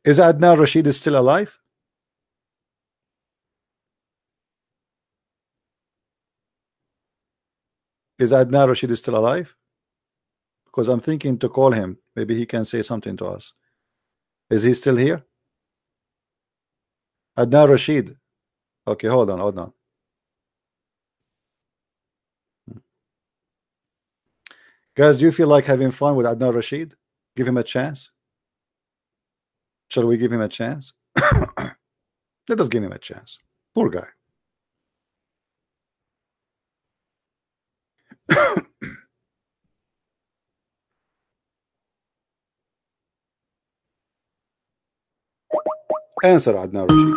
Is Adnan Rashid is still alive? Is Adnan Rashid is still alive? Because I'm thinking to call him. Maybe he can say something to us. Is he still here? Adnan Rashid. Okay, hold on, hold on. Guys, do you feel like having fun with Adnan Rashid? Give him a chance. Shall we give him a chance? Let us give him a chance. Poor guy. Answer Adnan Rashid.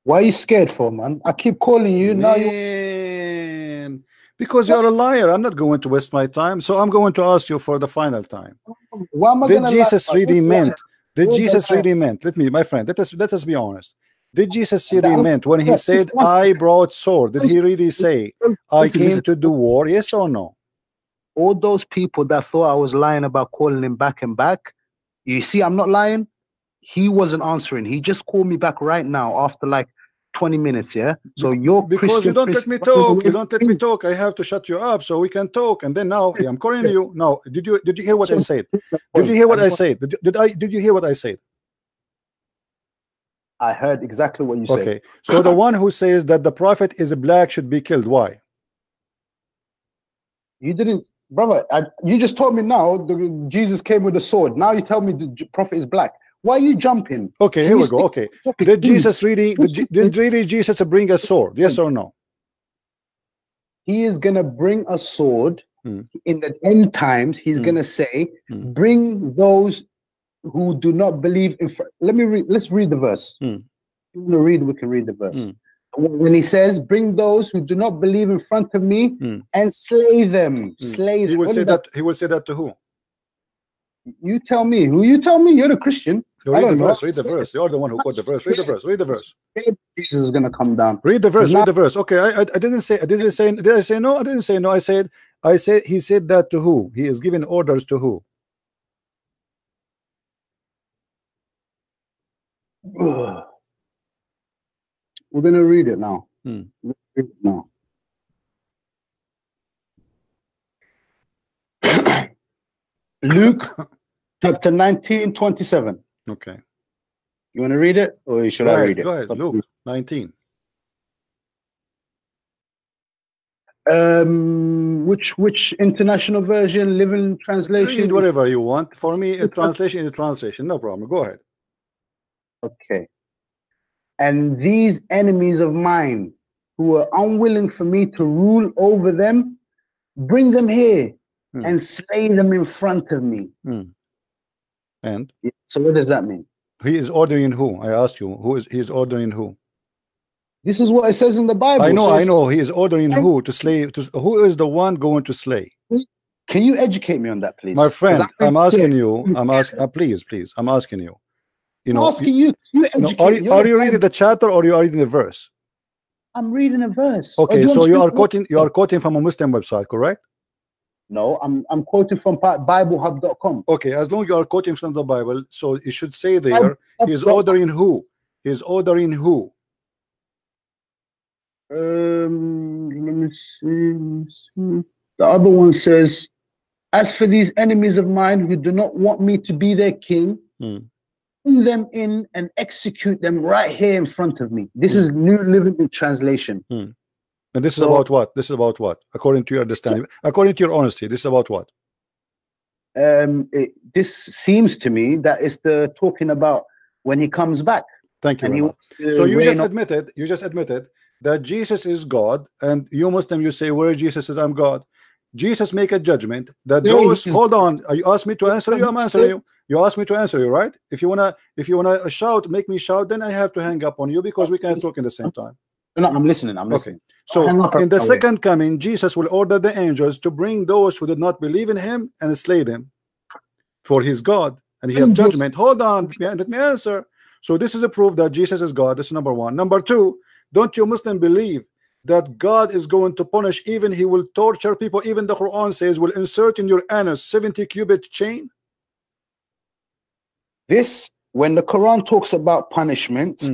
Why are you scared for, man? I keep calling you. Now Man, because you're a liar. I'm not going to waste my time, so I'm going to ask you for the final time. Why am I Did gonna Jesus lie? really meant? Did Who Jesus does that? really meant? Let me, my friend. Let us be honest. Did Jesus really That- meant when he said, "I brought sword"? Did he really say, "I Listen, came listen. to do war"? Yes or no? All those people that thought I was lying about calling him back and back, you see, I'm not lying. He wasn't answering. He just called me back right now after like 20 minutes. Yeah. So you're Because Christian. you don't let me talk. You don't let me talk. I have to shut you up so we can talk. And then now I'm calling you. No, did you hear what I said? Did you hear what I said? Did you hear what I said? I heard exactly what you said. Okay. So the one who says that the prophet is black should be killed. Why? You didn't, brother. You just told me now Jesus came with a sword. Now you tell me the prophet is black. Why are you jumping? Okay, here we go. Okay. Did Jesus really did really Jesus bring a sword? Yes or no? He is gonna bring a sword in the end times. He's gonna say, bring those who do not believe in let me read, let's read the verse. If you want to read, we can read the verse. When he says, bring those who do not believe in front of me and slay them. Slay them. He will say that. He will say that to who? You tell me. Who you tell me? You're the Christian. So read the verse. Read the verse. You're the one who quote the verse. Read the verse. Read the verse. Jesus is gonna come down. Read the verse. Read the verse. Okay. I didn't say. Did I say no? I didn't say no. I said he said that to who? He is giving orders to who? We're gonna read it now. Read it now. Luke chapter 19:27. Okay. You want to read it, or should I read it? Go ahead. Luke 19. Which international version? Living translation? Read whatever you want. For me, a translation is a translation. No problem. Go ahead. Okay. And these enemies of mine who are unwilling for me to rule over them, bring them here and slay them in front of me. And so what does that mean? He is ordering who? I asked you. He is ordering who? This is what it says in the Bible. I know. He is ordering who to slay? Who is the one going to slay? Can you educate me on that, please? My friend, I'm asking you. I'm asking. Please. I'm asking you. You know. I'm asking you. Are you reading the chapter or you are reading the verse? I'm reading a verse. Okay, so you are quoting. You are quoting from a Muslim website, correct? No, I'm quoting from BibleHub.com. Okay, as long as you are quoting from the Bible, so you should say there. He is ordering who? He is ordering who? Let me see. The other one says, as for these enemies of mine who do not want me to be their king, bring them in and execute them right here in front of me. This is New Living Translation. And this is about what? This is about what? According to your understanding, according to your honesty, this is about what? This seems to me that it's the talking about when he comes back. Thank you. And so you just admitted that Jesus is God, and you Muslim, you say, where Jesus is, I'm God. Jesus make a judgment that those. Hold on, you asked me to answer you. I'm answering you. You asked me to answer you, right? If you wanna shout, make me shout. Then I have to hang up on you because we can't talk in the same time. No, I'm listening. I'm listening. So in the second coming, Jesus will order the angels to bring those who did not believe in him and slay them, for his God, and he have judgment. Hold on, let me answer. So this is a proof that Jesus is God. This is number one. Number two, don't you Muslim believe that God is going to punish, even he will torture people, even the Quran says will insert in your anus 70 cubit chain? This, when the Quran talks about punishments,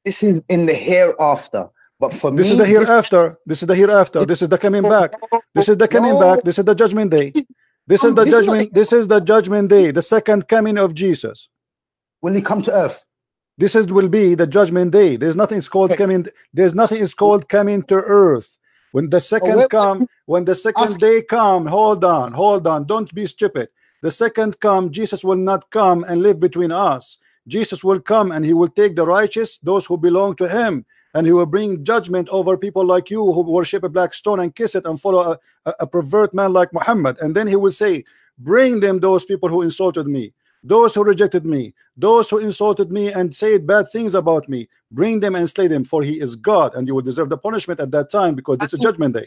this is in the hereafter. But for this me, is the hereafter. This is the hereafter. This is the coming back. This is the coming back. This is the judgment day. This is the judgment. This is the judgment day. The second coming of Jesus. Will he come to earth? This will be the judgment day. There's nothing is called coming. There's nothing is called coming to earth. When the second come, when the second day come, hold on, don't be stupid. The second come, Jesus will not come and live between us. Jesus will come and he will take the righteous, those who belong to him, and he will bring judgment over people like you who worship a black stone and kiss it and follow a pervert man like Muhammad. And then he will say, bring them those people who insulted me, those who rejected me, those who insulted me and said bad things about me, bring them and slay them, for he is God, and you will deserve the punishment at that time, because it's a judgment day.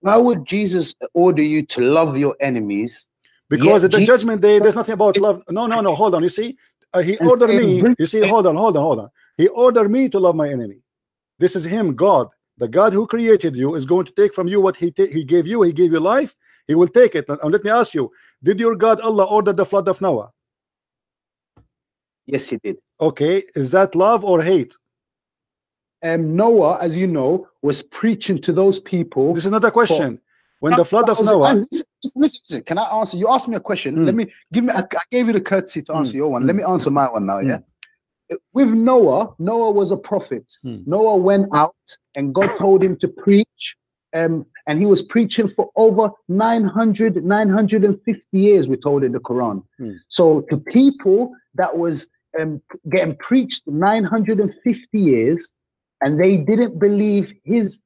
Why would Jesus order you to love your enemies? Because at the judgment day, there's nothing about love. No, hold on. You see, he ordered me. You see, hold on. He ordered me to love my enemy. This is him, God. The God who created you is going to take from you what he gave you. He gave you life. He will take it. And let me ask you, did your God Allah order the flood of Noah? Yes, he did. Okay, is that love or hate? Noah, as you know, was preaching to those people. This is not a question. When the flood of Noah. Listen, can I answer? You asked me a question. Let me I gave you the courtesy to answer your one. Let me answer my one now. Yeah. With Noah was a prophet. Noah went out and God told him to preach. And he was preaching for over 950 years, we're told in the Quran. So to people that was getting preached 950 years, and they didn't believe his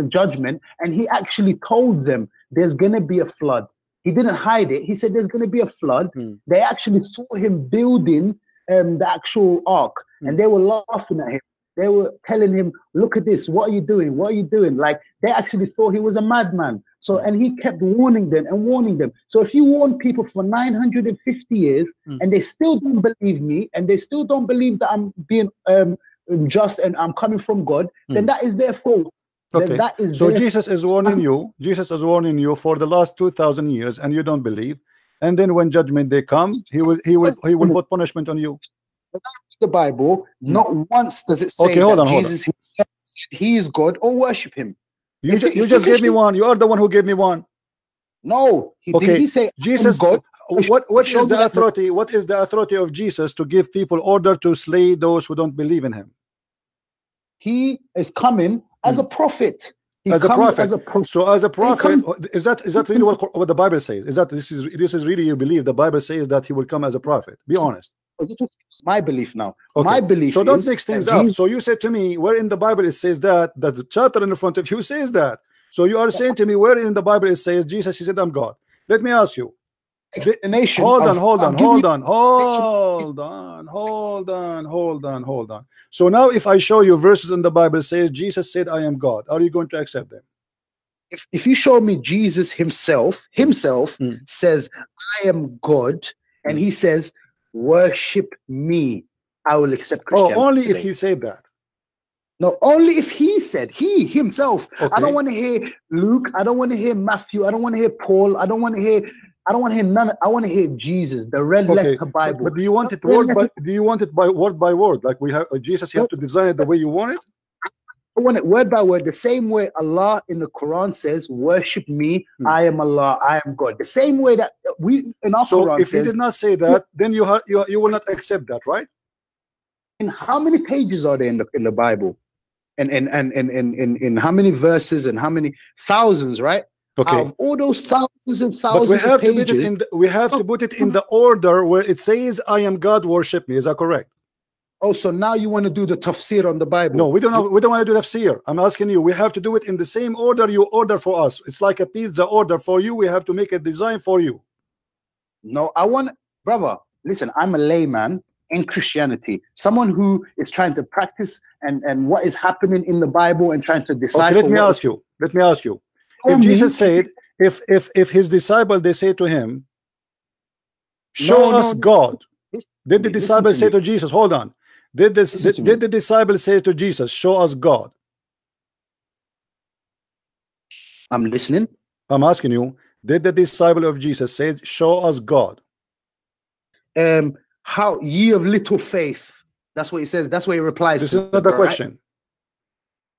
judgment, and he actually told them there's going to be a flood. He didn't hide it. He said there's going to be a flood. They actually saw him building the actual ark, and they were laughing at him. They were telling him, look at this, what are you doing? What are you doing? Like, they actually thought he was a madman. So, and he kept warning them and warning them. So if you warn people for 950 years and they still don't believe me, and they still don't believe that I'm being just and I'm coming from God, then that is their fault. Okay. So Jesus is warning you. Jesus is warning you for the last 2,000 years, and you don't believe. And then when judgment day comes, he will put punishment on you. The Bible, not once does it say that Jesus himself said he is God or worship him. You just gave me one. You are the one who gave me one. No, did he say Jesus? God? What is the authority? What is the authority of Jesus to give people order to slay those who don't believe in him? He is coming as a prophet. As a prophet. So as a prophet, is that really what the Bible says? Is that this is really you believe the Bible says that he will come as a prophet? Be honest. My belief now. Okay. My belief. So don't mix things up. So you said to me, where in the Bible it says that the chapter in front of you says that. So you are saying to me, where in the Bible it says Jesus, he said, I'm God. Let me ask you. Explanation. Hold on. So now if I show you verses in the Bible says Jesus said, I am God, are you going to accept them? If you show me Jesus himself says, I am God, and he says, worship me, I will accept Christianity. Oh, only if he said that. No, only if he said, he himself. Okay. I don't want to hear Luke. I don't want to hear Matthew. I don't want to hear Paul. I don't want to hear none. I want to hear Jesus, the red letter Bible. But do you want it word by word? Like we have Jesus, you have to design it the way you want it? I want it word by word, the same way Allah in the Quran says, worship me, I am Allah, I am God. The same way that we in our Quran if he did not say that, then you will not accept that, right? And how many pages are there in the Bible? And in how many verses and how many thousands, right? Okay. Out of all those thousands and thousands of pages, we have to put it in the order where it says, I am God, worship me. Is that correct? Oh, so now you want to do the tafsir on the Bible? No, we don't want to do tafsir. I'm asking you. We have to do it in the same order you order for us. It's like a pizza order for you. We have to make a design for you. No, brother, listen, I'm a layman in Christianity. Someone who is trying to practice and what is happening in the Bible and trying to decide. Okay, let me ask you. If Jesus said, if his disciple, they say to him, show us God. Did the disciples say to Jesus, hold on. Did the disciples say to Jesus, show us God? I'm listening. I'm asking you, did the disciple of Jesus say, show us God? How ye of little faith. That's what he says. That's what he replies this to. This is not the question.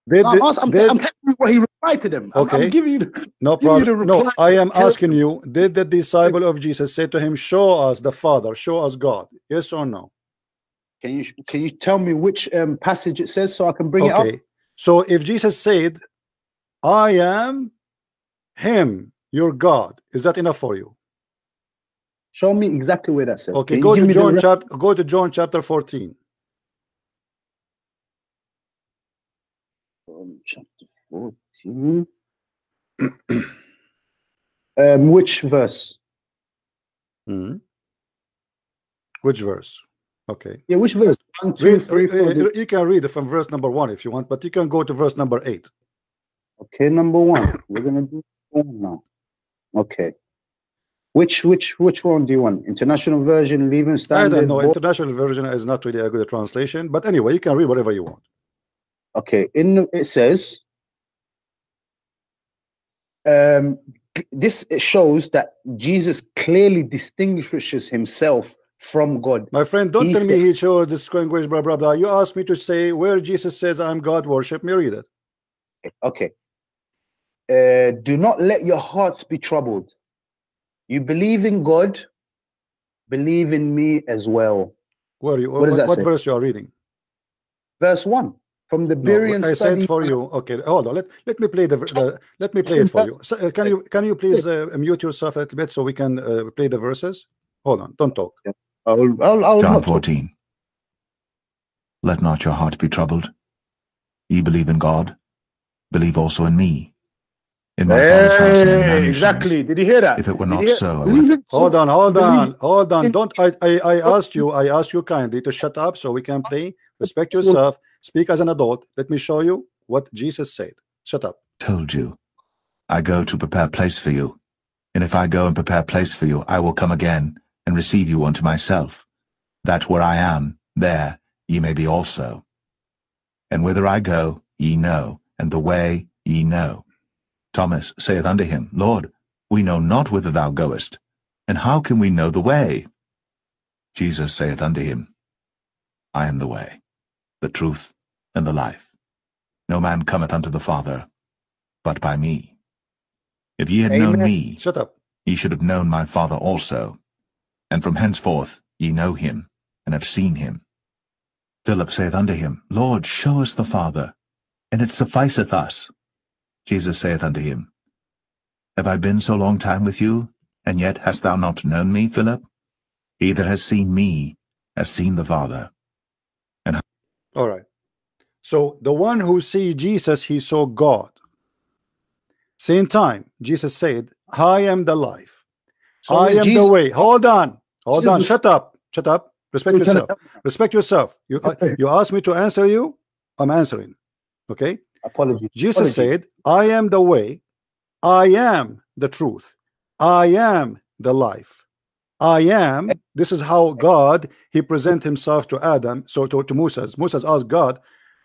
Right? I'm telling you what he replied to them. Okay. I'm giving you the, no problem. No, I am asking you, did the disciple of Jesus say to him, show us the Father, show us God? Yes or no? Can you tell me which passage it says so I can bring it up? So if Jesus said, I am him, your God, is that enough for you? Show me exactly where that says. Okay, go to John chapter 14. Chapter 14. Which verse? Which verse? Okay. Yeah, which verse? 1, 2, 3, 4. You can read it from verse number 1 if you want, but you can go to verse number 8. Okay, number 1. We're gonna do now. Okay. Which one do you want? International version, Leaving Standard? I don't know. International version is not really a good translation, but anyway, you can read whatever you want. Okay, it says, this shows that Jesus clearly distinguishes himself from God. My friend, don't tell me he shows distinguish blah blah blah. You asked me to say where Jesus says I'm God, worship me. Read it. Okay. Do not let your hearts be troubled. You believe in God, believe in me as well. Where you? What verse you are reading? Verse 1 from the Berean I study. said for you. Okay, hold on. Let me play let me play it for you. So, can you please mute yourself a little bit so we can play the verses? Hold on. Don't talk. Yeah. I'll John 14. Let not your heart be troubled. Ye believe in God, believe also in me. In my Father's house are many mansions. Exactly. Did you hear that? If it were not so, I would... Hold on. Don't. I asked you kindly to shut up so we can play. Respect yourself. Speak as an adult. Let me show you what Jesus said. Shut up. Told you, I go to prepare place for you. And if I go and prepare place for you, I will come again and receive you unto myself, that where I am, there ye may be also. And whither I go, ye know, and the way ye know. Thomas saith unto him, Lord, we know not whither thou goest, and how can we know the way? Jesus saith unto him, I am the way, the truth, and the life. No man cometh unto the Father, but by me. If ye had known me, shut up, ye should have known my Father also. And from henceforth ye know him, and have seen him. Philip saith unto him, Lord, show us the Father, and it sufficeth us. Jesus saith unto him, Have I been so long time with you, and yet hast thou not known me, Philip? He that has seen me has seen the Father. And all right. So the one who see Jesus, he saw God. Same time, Jesus said, I am the life. So I am the way. Hold on. Shut up. Respect yourself. Respect yourself. You asked me to answer you. I'm answering. Okay. Apologies. Jesus said, I am the way, I am the truth, I am the life, I am. This is how God, he present himself to Adam, so to Moses. Moses asked God,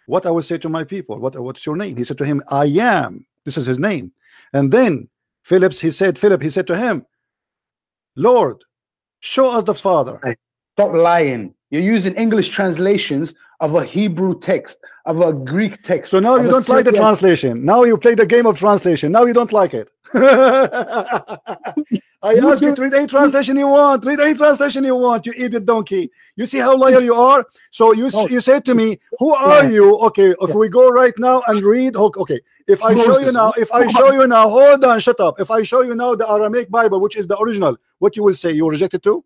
what I will say to my people, what's your name? He said to him, I am. This is his name. And then Philip, he said to him, Lord, show us the Father. Stop lying. You're using English translations of a Hebrew text, of a Greek text. So now you don't like the translation. Now you play the game of translation. Now you don't like it. I asked you to read any translation you want. Read any translation you want, you idiot donkey. You see how liar you are? So you say to me, who are you? Okay, if we go right now and read, okay. If I show you now, hold on, shut up. If I show you now the Aramaic Bible, which is the original, what you will say? You will reject it too?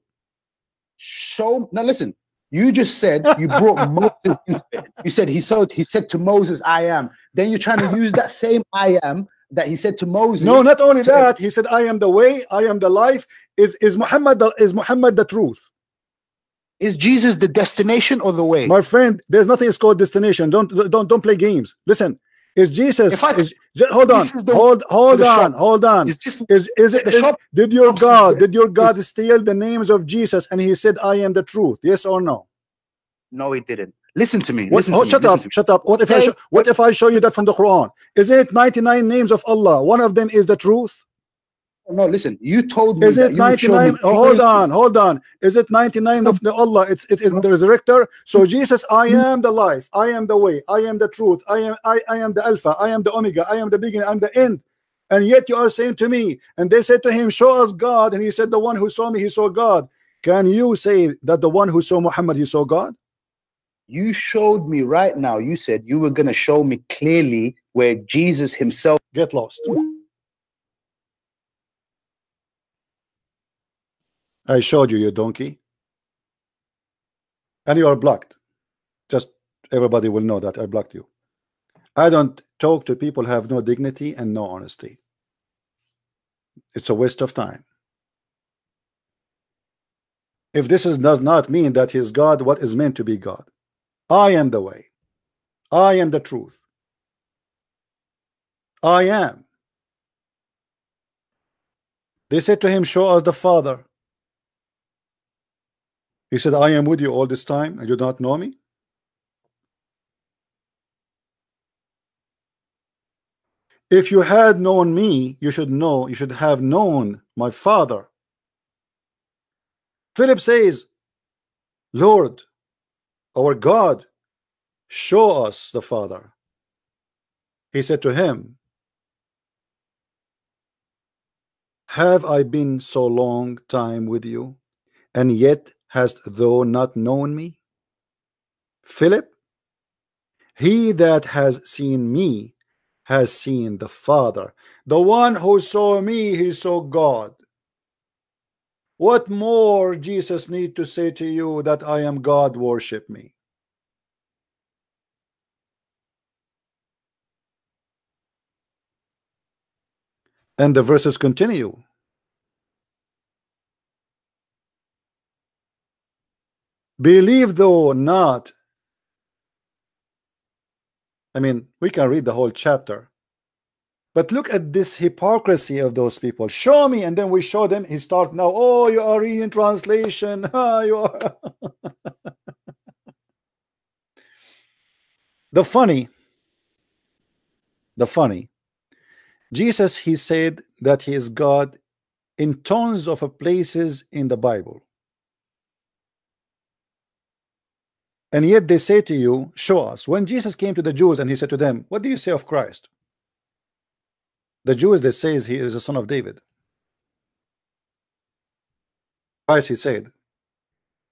Now listen. You just said you brought Moses into it. You said he said to Moses, I am. Then you're trying to use that same I am that he said to Moses. No, not only that, he said, I am the way, I am the life. Is Muhammad the truth? Is Jesus the destination or the way? My friend, there's nothing is called destination. Don't play games. Listen, is Jesus hold on. Did your God steal the names of Jesus and he said, I am the truth? Yes or no? No, he didn't. Listen to me. What? Listen Oh, to me. shut Listen up! to me. Shut up! What if I show you that from the Quran? Is it 99 names of Allah? One of them is the truth. No, listen. You told me Is that it you would show 99? me. Oh, hold on. Is it 99 of the Allah? It's the resurrector. So Jesus, I am the life, I am the way, I am the truth, I am the Alpha, I am the Omega, I am the beginning, I'm the end. And yet you are saying to me, and they said to him, show us God, and he said, the one who saw me, he saw God. Can you say that the one who saw Muhammad, he saw God? You showed me right now. You said you were going to show me clearly where Jesus himself. Get lost. I showed you, you donkey. And you are blocked. Just everybody will know that I blocked you. I don't talk to people who have no dignity and no honesty. It's a waste of time. If this does not mean that he's God, what is meant to be God? I am the way. I am the truth. I am. They said to him, show us the Father. He said, I am with you all this time and you do not know me. If you had known me, you should have known my Father. Philip says, Lord, our God, show us the Father. He said to him, have I been so long time with you, and yet hast thou not known me? Philip, he that has seen me has seen the Father. The one who saw me, he saw God. What more Jesus need to say to you that I am God, worship me? And the verses continue. Believe though not. I mean, we can read the whole chapter. But look at this hypocrisy of those people. Show me, and then we show them. He start now. Oh, you are reading translation. You are. The funny. Jesus, he said that he is God in tons of places in the Bible. And yet they say to you, show us. When Jesus came to the Jews and he said to them, what do you say of Christ? The Jews, they say he is the son of David. Christ, he said,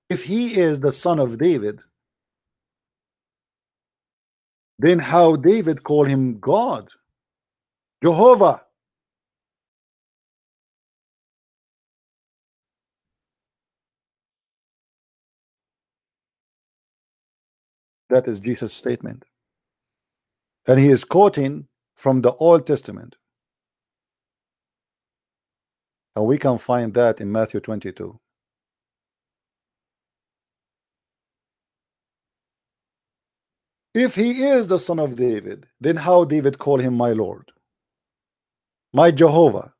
if he is the son of David, then how David called him God? Jehovah. That is Jesus' statement. And he is quoting from the Old Testament. And we can find that in Matthew 22. If he is the son of David, then how David called him my Lord, my Jehovah?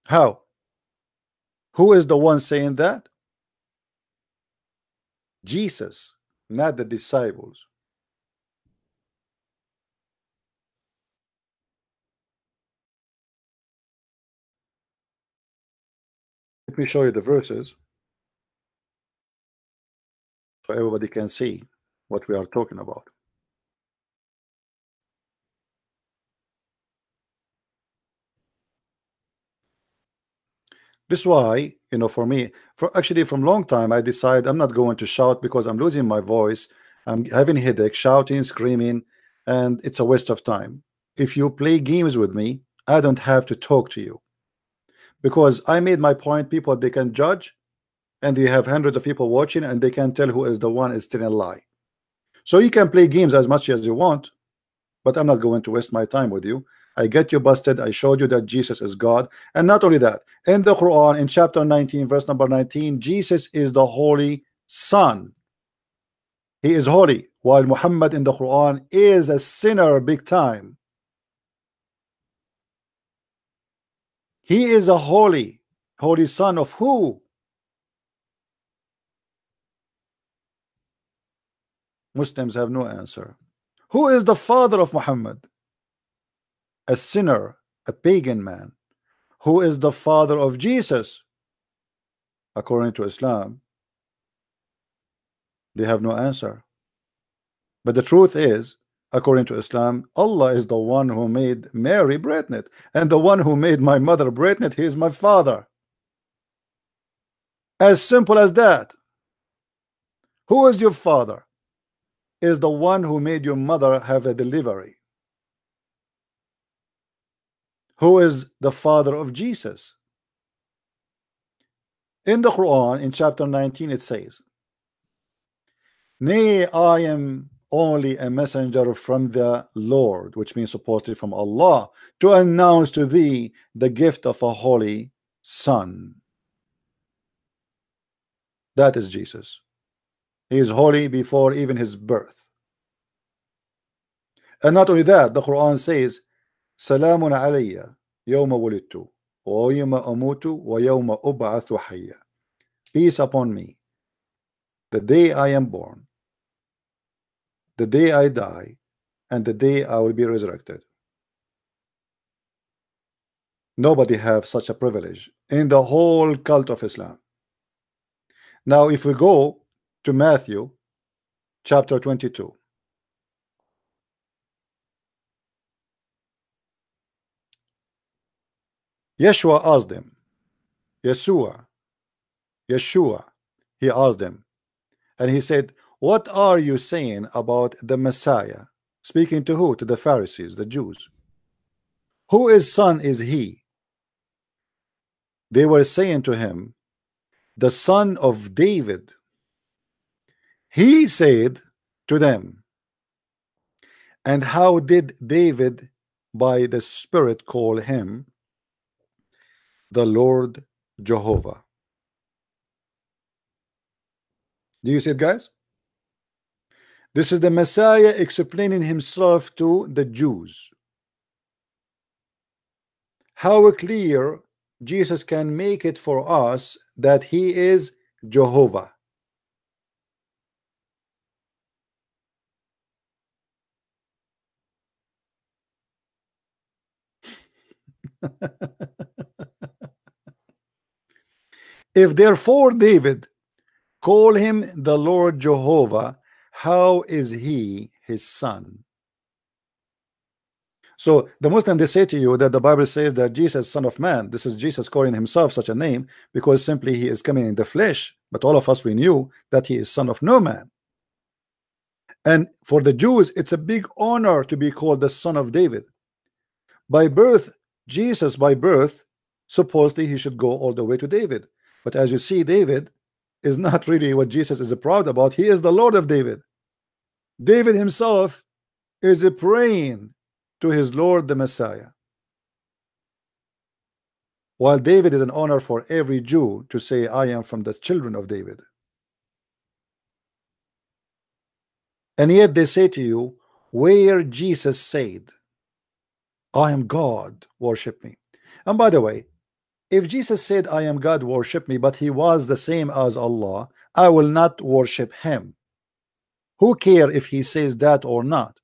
How? Who is the one saying that? Jesus, not the disciples. Let me show you the verses so everybody can see what we are talking about. This is why, you know, for me, actually from long time, I decide I'm not going to shout because I'm losing my voice. I'm having a headache, shouting, screaming, and it's a waste of time. If you play games with me, I don't have to talk to you because I made my point. People, they can judge, and they have hundreds of people watching, and they can tell who is the one is telling a lie. So you can play games as much as you want, but I'm not going to waste my time with you. I get you busted. I showed you that Jesus is God. And not only that, in the Quran, in chapter 19, verse number 19, Jesus is the Holy Son. He is holy, while Muhammad in the Quran is a sinner big time. He is a holy son of who? Muslims have no answer. Who is the father of Muhammad? A sinner, a pagan man. Who is the father of Jesus? According to Islam, they have no answer. But the truth is, according to Islam, Allah is the one who made Mary pregnant, and the one who made my mother pregnant, he is my father. As simple as that. Who is your father? Is the one who made your mother have a delivery. Who is the father of Jesus? In the Quran, in chapter 19, it says, nay, I am only a messenger from the Lord, which means supposedly from Allah, to announce to thee the gift of a holy son. That is Jesus. He is holy before even his birth. And not only that, the Quran says, Salamun alayya yawma wulidtu wa yawma amutu wa yawma ub'athu hayya. Peace upon me, the day I am born, the day I die, and the day I will be resurrected. Nobody have such a privilege in the whole cult of Islam. Now, if we go to Matthew chapter 22, Yeshua asked him, Yeshua, he asked him, and he said, what are you saying about the Messiah? Speaking to who? To the Pharisees, the Jews. Whose son is he? They were saying to him, the son of David. He said to them, and how did David by the Spirit call him? The Lord Jehovah. Do you see it, guys? This is the Messiah explaining himself to the Jews. How clear Jesus can make it for us that he is Jehovah. If therefore David call him the Lord Jehovah, how is he his son? So the Muslim, they say to you that the Bible says that Jesus, son of man, this is Jesus calling himself such a name because simply he is coming in the flesh, but all of us, we knew that he is son of no man. And for the Jews, it's a big honor to be called the son of David. By birth, Jesus by birth, supposedly he should go all the way to David. But as you see, David is not really what Jesus is proud about. He is the Lord of David. David himself is praying to his Lord the Messiah, while David is an honor for every Jew to say, I am from the children of David. And yet they say to you, where Jesus said, I am God, worship me. And by the way, if Jesus said, I am God, worship me, but he was the same as Allah, I will not worship him. Who cares if he says that or not?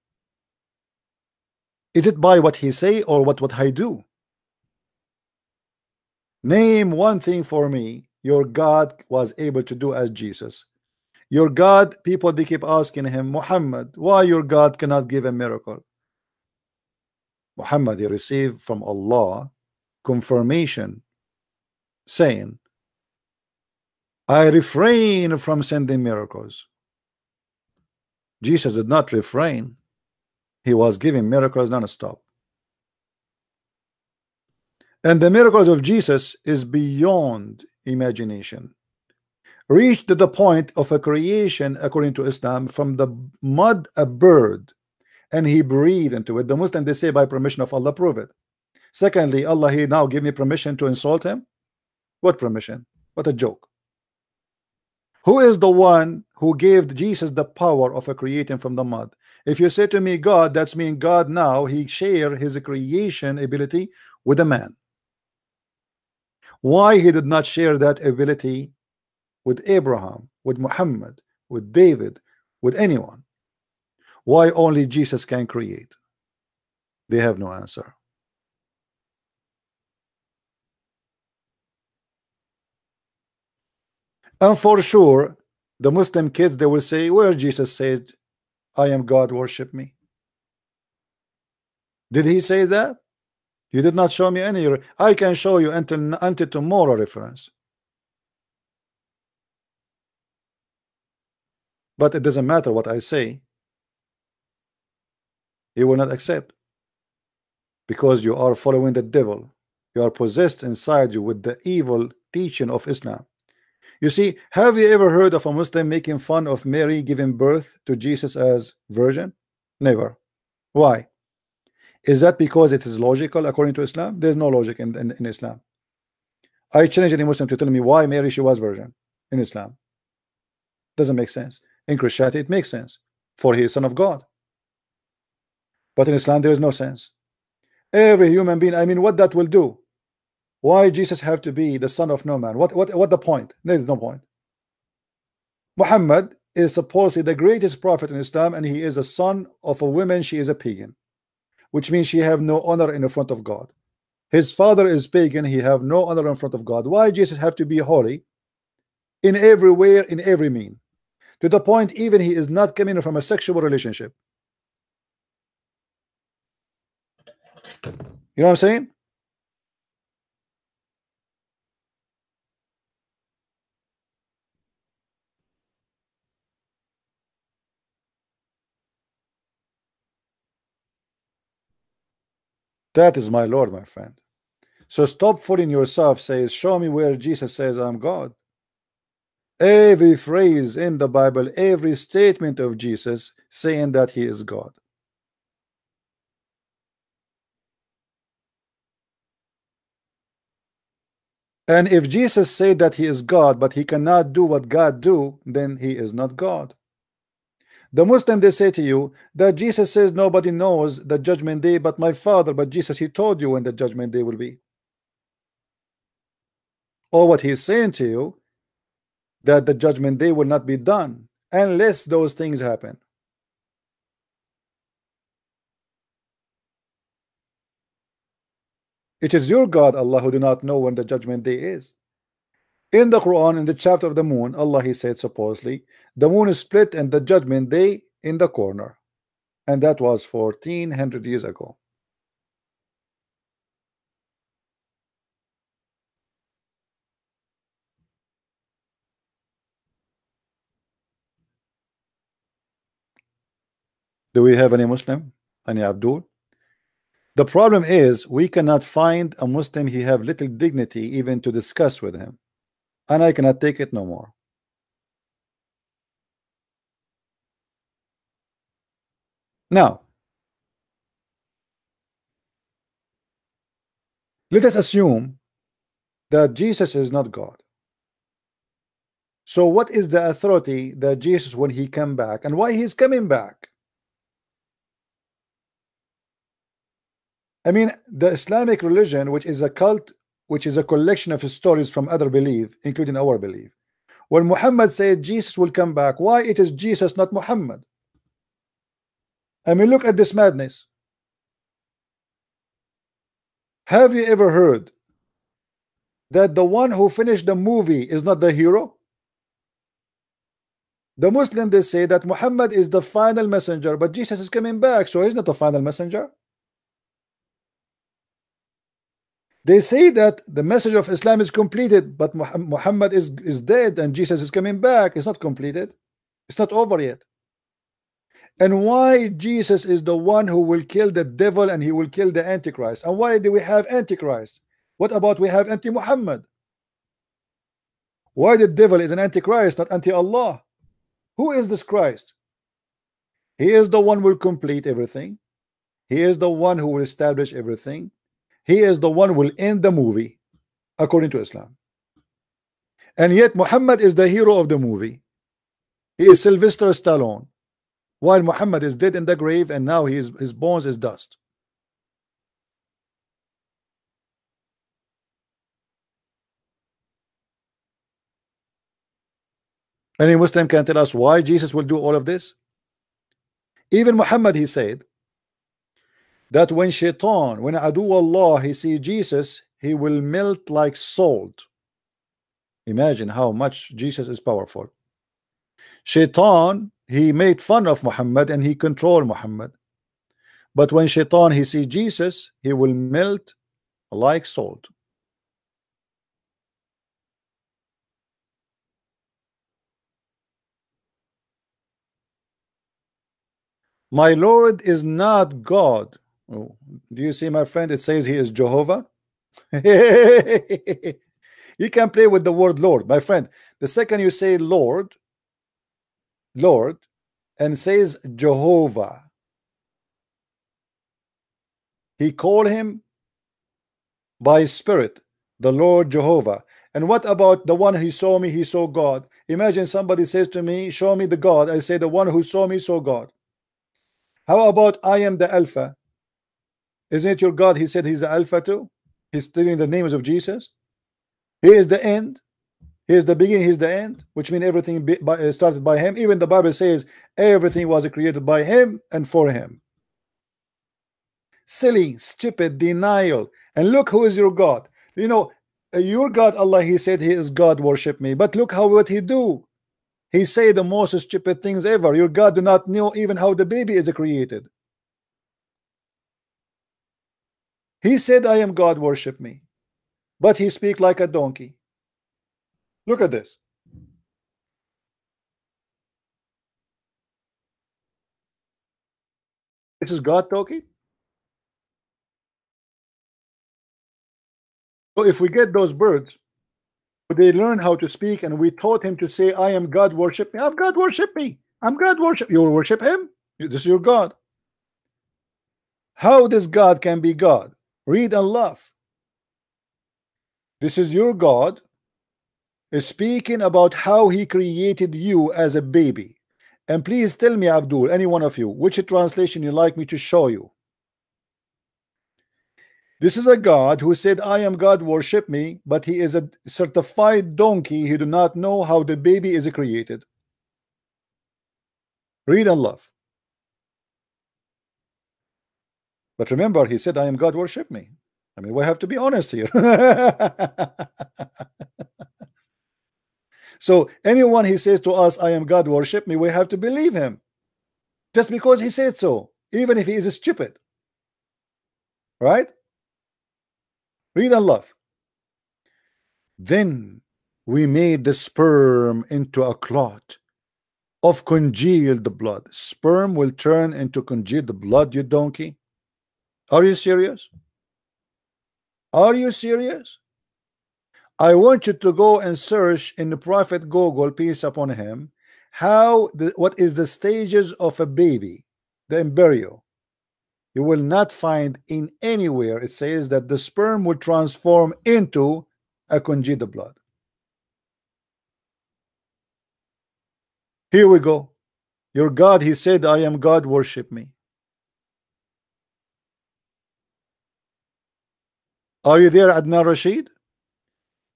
Is it by what he say or what I do? Name one thing for me your God was able to do as Jesus. Your God, people, they keep asking him, Muhammad, why your God cannot give a miracle? Muhammad, he received from Allah confirmation saying, I refrain from sending miracles. Jesus did not refrain. He was giving miracles non-stop. And the miracles of Jesus is beyond imagination. Reached to the point of a creation, according to Islam, from the mud a bird, and he breathed into it. The Muslim, they say by permission of Allah, prove it. Secondly, Allah, he now give me permission to insult him. What permission? What a joke. Who is the one who gave Jesus the power of creating from the mud? If you say to me God, that's mean God now he share his creation ability with a man. Why he did not share that ability with Abraham, with Muhammad, with David, with anyone? Why only Jesus can create? They have no answer. And for sure, the Muslim kids, they will say, where Jesus said, I am God, worship me. Did he say that? You did not show me any. I can show you until tomorrow reference. But it doesn't matter what I say. He will not accept. Because you are following the devil. You are possessed inside you with the evil teaching of Islam. You see, have you ever heard of a Muslim making fun of Mary giving birth to Jesus as virgin? Never. Why? Is that because it is logical according to Islam? There's no logic in Islam. I challenge any Muslim to tell me why Mary she was virgin in Islam. Doesn't make sense. In Christianity it makes sense, for he is son of God. But in Islam there is no sense. Every human being, I mean, what that will do? Why Jesus have to be the son of no man? What the point? There is no point. Muhammad is supposedly the greatest prophet in Islam, and he is a son of a woman. She is a pagan, which means she have no honor in the front of God. His father is pagan. He have no honor in front of God. Why Jesus have to be holy in everywhere, in every mean, to the point even he is not coming from a sexual relationship? You know what I'm saying? That is my Lord, my friend. So stop fooling yourself. Says, show me where Jesus says I'm God. Every phrase in the Bible, every statement of Jesus saying that he is God. And if Jesus said that he is God, but he cannot do what God do, then he is not God. The Muslim, they say to you that Jesus says nobody knows the judgment day but my Father, but Jesus, he told you when the judgment day will be. Or what he's saying to you, that the judgment day will not be done unless those things happen. It is your God, Allah, who do not know when the judgment day is. In the Quran, in the chapter of the moon, Allah, he said supposedly, the moon is split and the judgment day in the corner. And that was 1400 years ago. Do we have any Muslim? Any Abdul? The problem is we cannot find a Muslim he have little dignity even to discuss with him. And I cannot take it no more. Now, let us assume that Jesus is not God. So what is the authority that Jesus, when he come back, and why he's coming back? I mean, the Islamic religion, which is a cult, which is a collection of stories from other belief, including our belief. When Muhammad said Jesus will come back, why it is Jesus, not Muhammad? I mean, look at this madness. Have you ever heard that the one who finished the movie is not the hero? The Muslim, they say that Muhammad is the final messenger, but Jesus is coming back, so he's not the final messenger. They say that the message of Islam is completed, but Muhammad is dead and Jesus is coming back. It's not completed. It's not over yet. And why Jesus is the one who will kill the devil and he will kill the Antichrist? And why do we have Antichrist? What about we have anti-Muhammad? Why the devil is an Antichrist, not anti-Allah? Who is this Christ? He is the one who will complete everything. He is the one who will establish everything. He is the one who will end the movie according to Islam. And yet Muhammad is the hero of the movie. He is Sylvester Stallone, while Muhammad is dead in the grave and now his bones is dust. Any Muslim can tell us why Jesus will do all of this? Even Muhammad, he said that when Shaitan, when Adu Allah, he see Jesus, he will melt like salt. Imagine how much Jesus is powerful. Shaitan, he made fun of Muhammad and he controlled Muhammad. But when Shaitan, he see Jesus, he will melt like salt. My Lord is not God. Oh, do you see, my friend? It says he is Jehovah. You can play with the word Lord, my friend. The second you say Lord, Lord, and says Jehovah, he called him by spirit, the Lord Jehovah. And what about the one he saw me, he saw God? Imagine somebody says to me, show me the God. I say, the one who saw me saw God. How about I am the Alpha? Isn't it your God? He said he's the Alpha too. He's stealing the names of Jesus. He is the end. He is the beginning. He's the end, which means everything started by him. Even the Bible says everything was created by him and for him. Silly, stupid denial. And look who is your God. You know, your God, Allah, he said he is God, worship me. But look how what he do. He say the most stupid things ever. Your God do not know even how the baby is created. He said, I am God, worship me. But he speak like a donkey. Look at this. This is God talking. So if we get those birds, they learn how to speak, and we taught him to say, I am God, worship me. I'm God, worship me. I'm God, worship. You will worship him. This is your God. How this God can be God? Read and laugh. This is your God is speaking about how he created you as a baby. And please tell me, Abdul, any one of you, which translation you like me to show you. This is a God who said, I am God, worship me, but he is a certified donkey. He do not know how the baby is created. Read and love. But remember, he said, I am God, worship me. I mean, we have to be honest here. So anyone he says to us, I am God, worship me, we have to believe him. Just because he said so, even if he is stupid. Right? Read and love. Then we made the sperm into a clot of congealed blood. Sperm will turn into congealed blood, you donkey. Are you serious? Are you serious? I want you to go and search in the Prophet Google, peace upon him, what is the stages of a baby, the embryo. You will not find in anywhere it says that the sperm will transform into a congealed blood. Here we go. Your God, he said, I am God, worship me. Are you there, Adnan Rashid?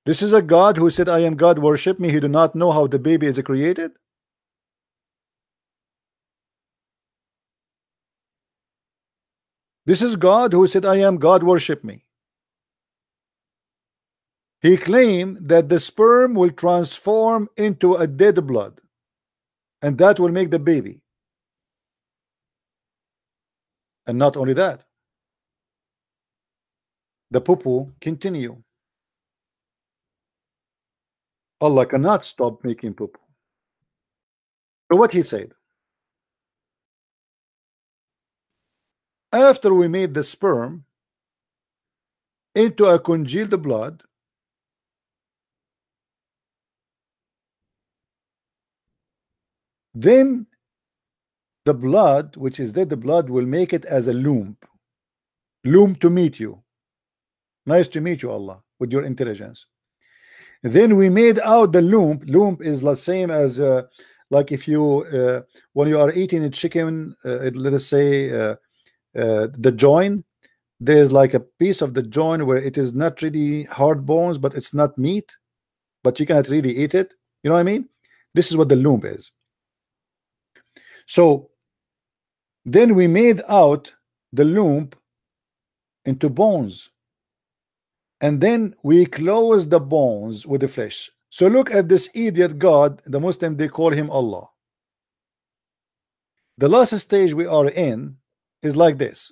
This is a God who said, I am God, worship me. He do not know how the baby is created. This is God who said, I am God, worship me. He claimed that the sperm will transform into a dead blood, and that will make the baby. And not only that, the poo-poo continue. Allah cannot stop making poo-poo. So what he said, after we made the sperm into a congealed blood, then the blood, which is dead, the blood will make it as a loom to meet you. Nice to meet you, Allah, with your intelligence. Then we made out the loom. Loom is the same as like if you when you are eating a chicken, let us say the joint, there's like a piece of the joint where it is not really hard bones, but it's not meat, but you cannot really eat it. You know what I mean? This is what the loom is. So Then we made out the lump into bones, and then we closed the bones with the flesh. So look at this idiot God, the Muslim, they call him Allah. The last stage we are in is like this.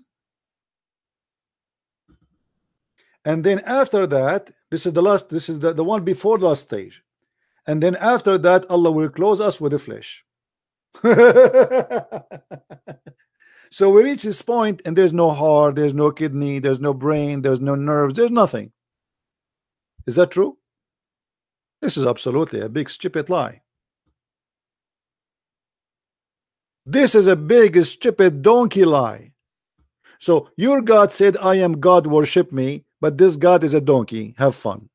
And then after that, this is the last, this is the one before the last stage. And then after that, Allah will close us with the flesh. So we reach this point, and there's no heart, there's no kidney, there's no brain, there's no nerves, there's nothing. Is that true? This is absolutely a big stupid lie. This is a big stupid donkey lie. So your God said, I am God, worship me, but this God is a donkey, have fun.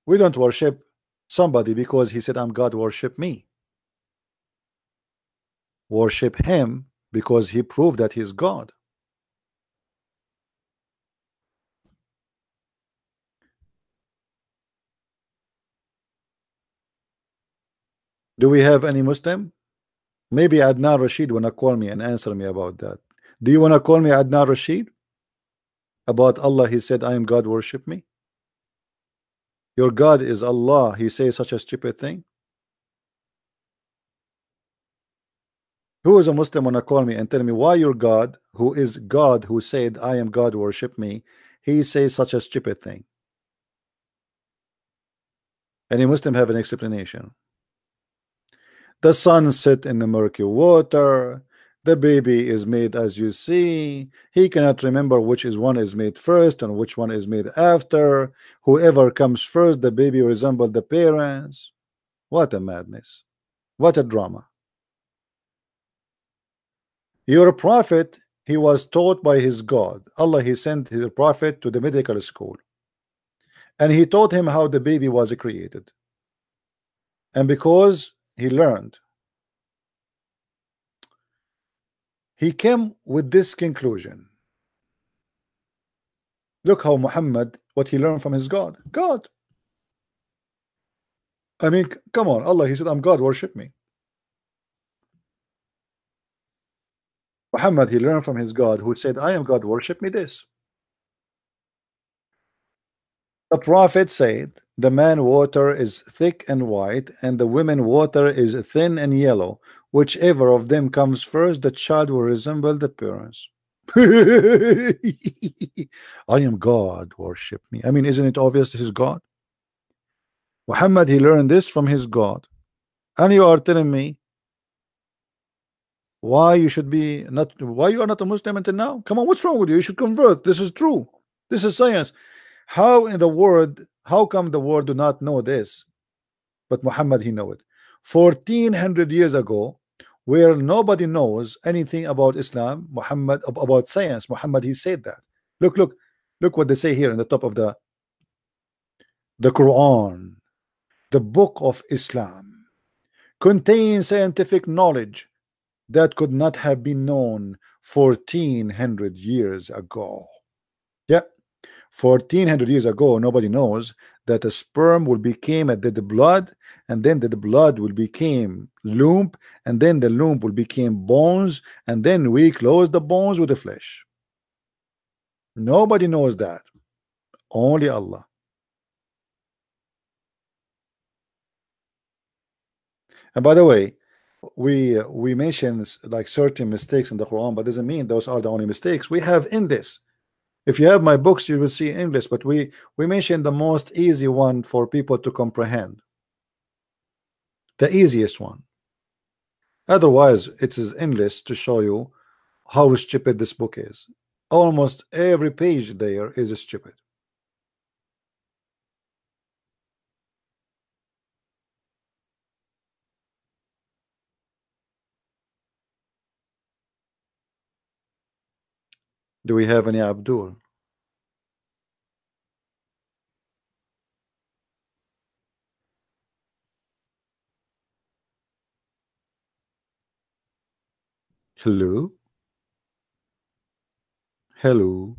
We don't worship somebody because he said, I'm God, worship me. Worship him because he proved that he's God. Do we have any Muslim? Maybe Adnan Rashid wanna call me and answer me about that. Do you wanna call me Adnan Rashid? About Allah, he said, I am God, worship me. Your God is Allah, he says such a stupid thing. Who is a Muslim wanna call me and tell me why your God, who is God, who said I am God, worship me, he says such a stupid thing? Any Muslim have an explanation? The sun set in the murky water, the baby is made as you see, he cannot remember which is one is made first and which one is made after, whoever comes first, the baby resembles the parents. What a madness, what a drama. Your prophet, he was taught by his God. Allah, he sent his prophet to the medical school, and he taught him how the baby was created. And because he learned, he came with this conclusion. Look how Muhammad, what he learned from his God. God. I mean, come on, Allah, he said, I'm God, worship me. Muhammad, he learned from his God, who said, I am God, worship me this. The prophet said, the man water is thick and white, and the women water is thin and yellow. Whichever of them comes first, the child will resemble the parents. I am God, worship me. I mean, isn't it obvious this is God? Muhammad, he learned this from his God. And you are telling me why you should be not, why you are not a Muslim until now? Come on, what's wrong with you? You should convert. This is true. This is science. How in the world, how come the world do not know this? But Muhammad, he know it. 1400 years ago, where nobody knows anything about Islam, Muhammad, about science, Muhammad, he said that. Look what they say here in the top of the Quran. The book of Islam contains scientific knowledge that could not have been known 1400 years ago. Yeah, 1400 years ago, nobody knows that a sperm will become a dead blood, and then the blood will become lump, and then the lump will become bones, and then we close the bones with the flesh. Nobody knows that, only Allah. And by the way, we mention like certain mistakes in the Quran, but doesn't mean those are the only mistakes we have in this. If you have my books, you will see English, but we mention the most easy one for people to comprehend, the easiest one. Otherwise, it is English to show you how stupid this book is. Almost every page there is stupid. Do we have any Abdul? Hello? Hello?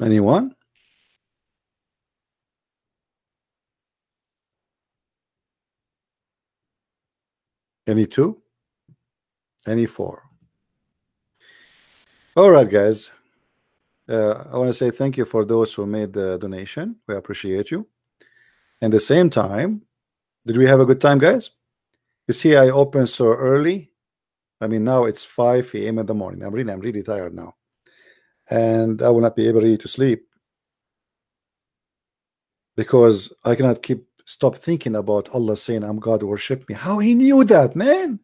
Anyone? Any two? Any four? All right, guys. I want to say thank you for those who made the donation. We appreciate you. And the same time, did we have a good time, guys? You see, I opened so early. I mean, now it's 5 a.m. in the morning. I'm really tired now, and I will not be able really to sleep because I cannot stop thinking about Allah saying, "I'm God, worship me." How he knew that, man?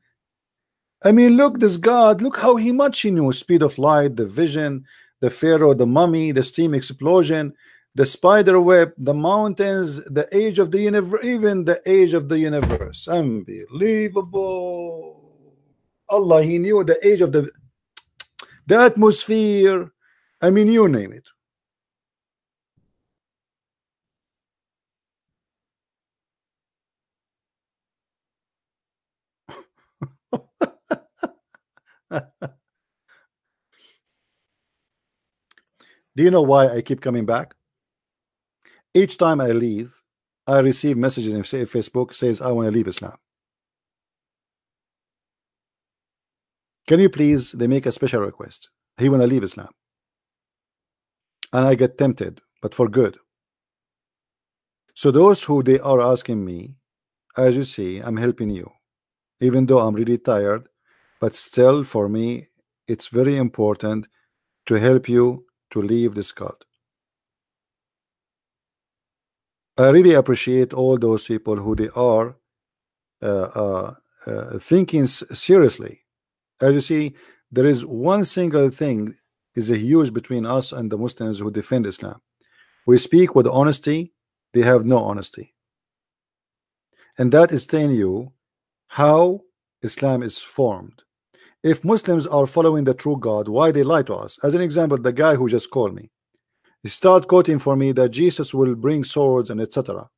I mean, look, this God, look how much he knew: speed of light, the vision, the Pharaoh, the mummy, the steam explosion, the spider web, the mountains, the age of the universe, even the age of the universe. Unbelievable. Allah, he knew the age of the atmosphere. I mean, you name it. Do you know why I keep coming back? Each time I leave, I receive messages in Facebook says, I want to leave Islam. Can you please, they make a special request. He want to leave Islam. And I get tempted, but for good. So those who they are asking me, as you see, I'm helping you. Even though I'm really tired, but still for me, it's very important to help you to leave this cult. I really appreciate all those people who they are thinking seriously. As you see, there is one single thing is a huge between us and the Muslims who defend Islam. We speak with honesty, they have no honesty. And that is telling you how Islam is formed. If Muslims are following the true God, why they lie to us? As an example, the guy who just called me, he started quoting for me that Jesus will bring swords and etc.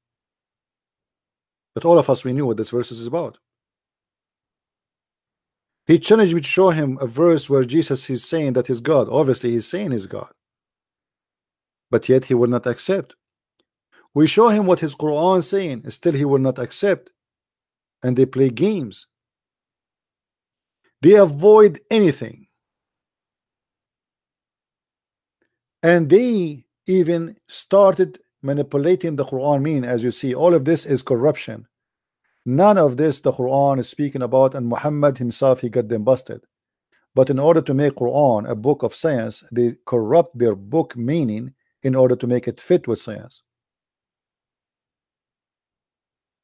But all of us, we knew what this verse is about. He challenged me to show him a verse where Jesus is saying that he's God. Obviously, he's saying he's God. But yet he will not accept. We show him what his Qur'an is saying, still he will not accept. And they play games. They avoid anything. And they even started manipulating the Quran. Mean, as you see, all of this is corruption. None of this the Quran is speaking about, and Muhammad himself, he got them busted. But in order to make Quran a book of science, they corrupt their book meaning in order to make it fit with science.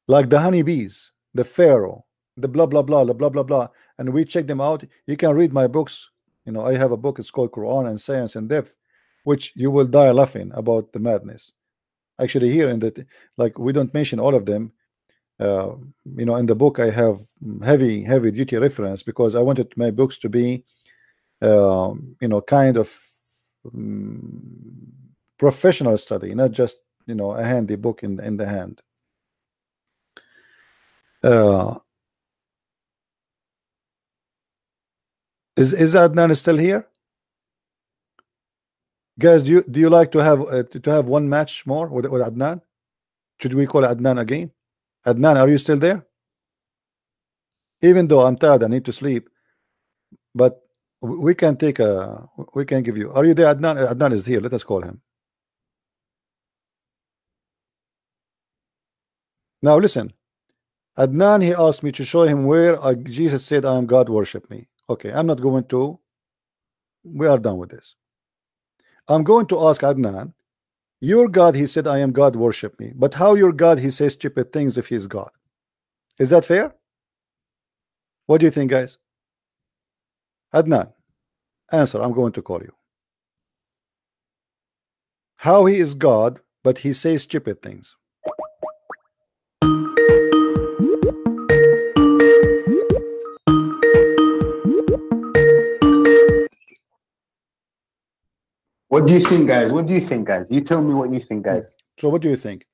Like the honeybees, the Pharaoh, the blah blah blah, the blah blah blah, and we check them out. You can read my books. You know, I have a book, it's called Quran and Science in Depth, which you will die laughing about the madness. Actually, here in the, like, we don't mention all of them. You know, in the book I have heavy duty reference because I wanted my books to be you know, kind of professional study, not just, you know, a handy book in the hand. Is Adnan still here? Guys, do you like to have one match more with Adnan? Should we call Adnan again? Adnan, are you still there? Even though I'm tired, I need to sleep, but we can take we can give you. Are you there, Adnan? Adnan is here. Let us call him. Now listen, Adnan, he asked me to show him where Jesus said, I am God, worship me. Okay, I'm not going to. We are done with this. I'm going to ask Adnan, your God, he said, I am God, worship me. But how your God, he says stupid things if he's God? Is that fair? What do you think, guys? Adnan, answer. I'm going to call you. How he is God, but he says stupid things. What do you think, guys? What do you think, guys? You tell me what you think, guys. So what do you think?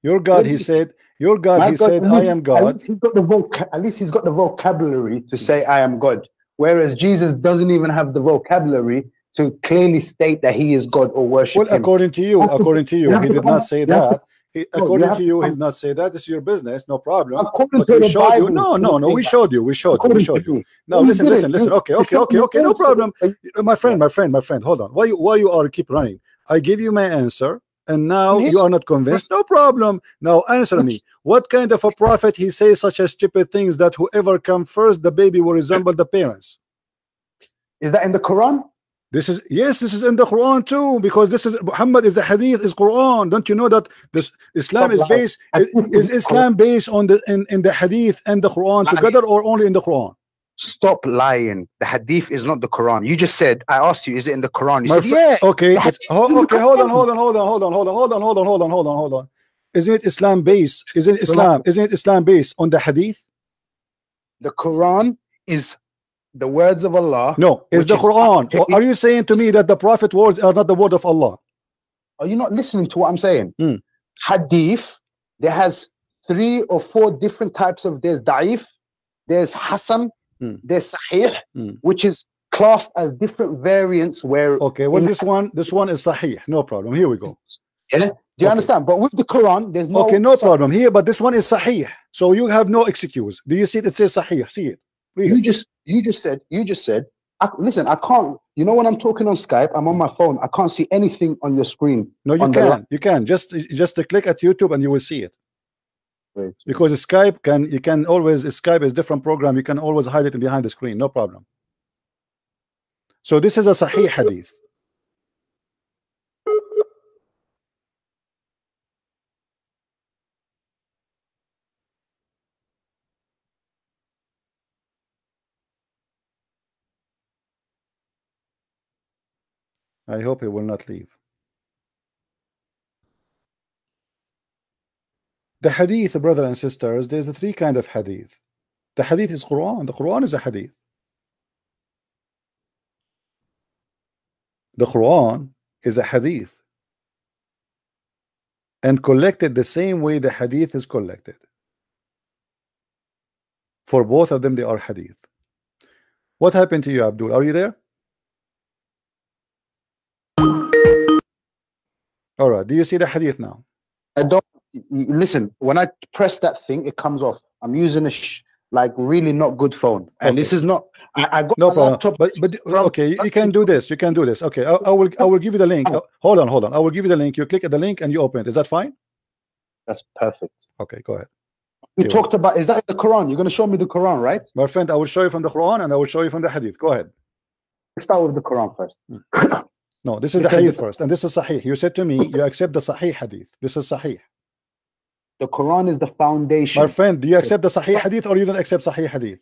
Your God, he said, your God, he said, I am God. At least he's got the vocabulary to say I am God. Whereas Jesus doesn't even have the vocabulary to clearly state that he is God or worship Well, him. according to you, he did not say that. According to you, he did not say that. This is your business, no problem. But we showed you. No, we showed you. We showed you. Now listen. Okay. No problem. My friend. Hold on. Why you are keep running? I give you my answer, and now you are not convinced. No problem. Now answer me. What kind of a prophet he says such as stupid things that whoever come first, the baby will resemble the parents? Is that in the Quran? This is in the Quran too, because this is Muhammad is the hadith is Quran. Don't you know that this Islam is based is Islam based on the in the hadith and the Quran together, or only in the Quran? Stop lying. The hadith is not the Quran. You just said, I asked you, is it in the Quran? You said, yeah. Okay. Okay, Hold on. Isn't it Islam based? Isn't it Islam based on the hadith? The Quran is the words of Allah. No, is the Quran. Are you saying to me that the Prophet words are not the word of Allah? Are you not listening to what I'm saying? Hadith, there has 3 or 4 different types of, there's da'if, there's hasan, there's sahih, which is classed as different variants where. Okay, well this one is sahih, no problem. Here we go. Yeah, do you understand? But with the Quran, there's no. Okay, no problem here, but this one is sahih, so you have no excuse. Do you see it? It says sahih. See it. You just said. Listen, I can't. You know when I'm talking on Skype, I'm on my phone. I can't see anything on your screen. No, you can. You can just click at YouTube and you will see it. Wait. Because Skype Skype is different program. You can always hide it behind the screen. No problem. So this is a sahih hadith. I hope he will not leave. The hadith, brother and sisters, there's 3 kind of hadith. The hadith is Quran. The Quran is a hadith. The Quran is a hadith and collected the same way the hadith is collected. For both of them, they are hadith. What happened to you, Abdul? Are you there? All right. Do you see the hadith now? I don't listen. When I press that thing, it comes off. I'm using a like really not good phone, and this is not. I got no my problem. laptop. But okay, you can do this. You can do this. Okay, I will give you the link. Hold on. I will give you the link. You click at the link and you open it. Is that fine? That's perfect. Okay, go ahead. We talked about. Is that in the Quran? You're going to show me the Quran, right? My friend, I will show you from the Quran and I will show you from the hadith. Go ahead. Let's start with the Quran first. No, this is the hadith first, and this is sahih. You said to me, you accept the sahih hadith. This is sahih. The Quran is the foundation. My friend, do you accept the sahih hadith or you don't accept sahih hadith?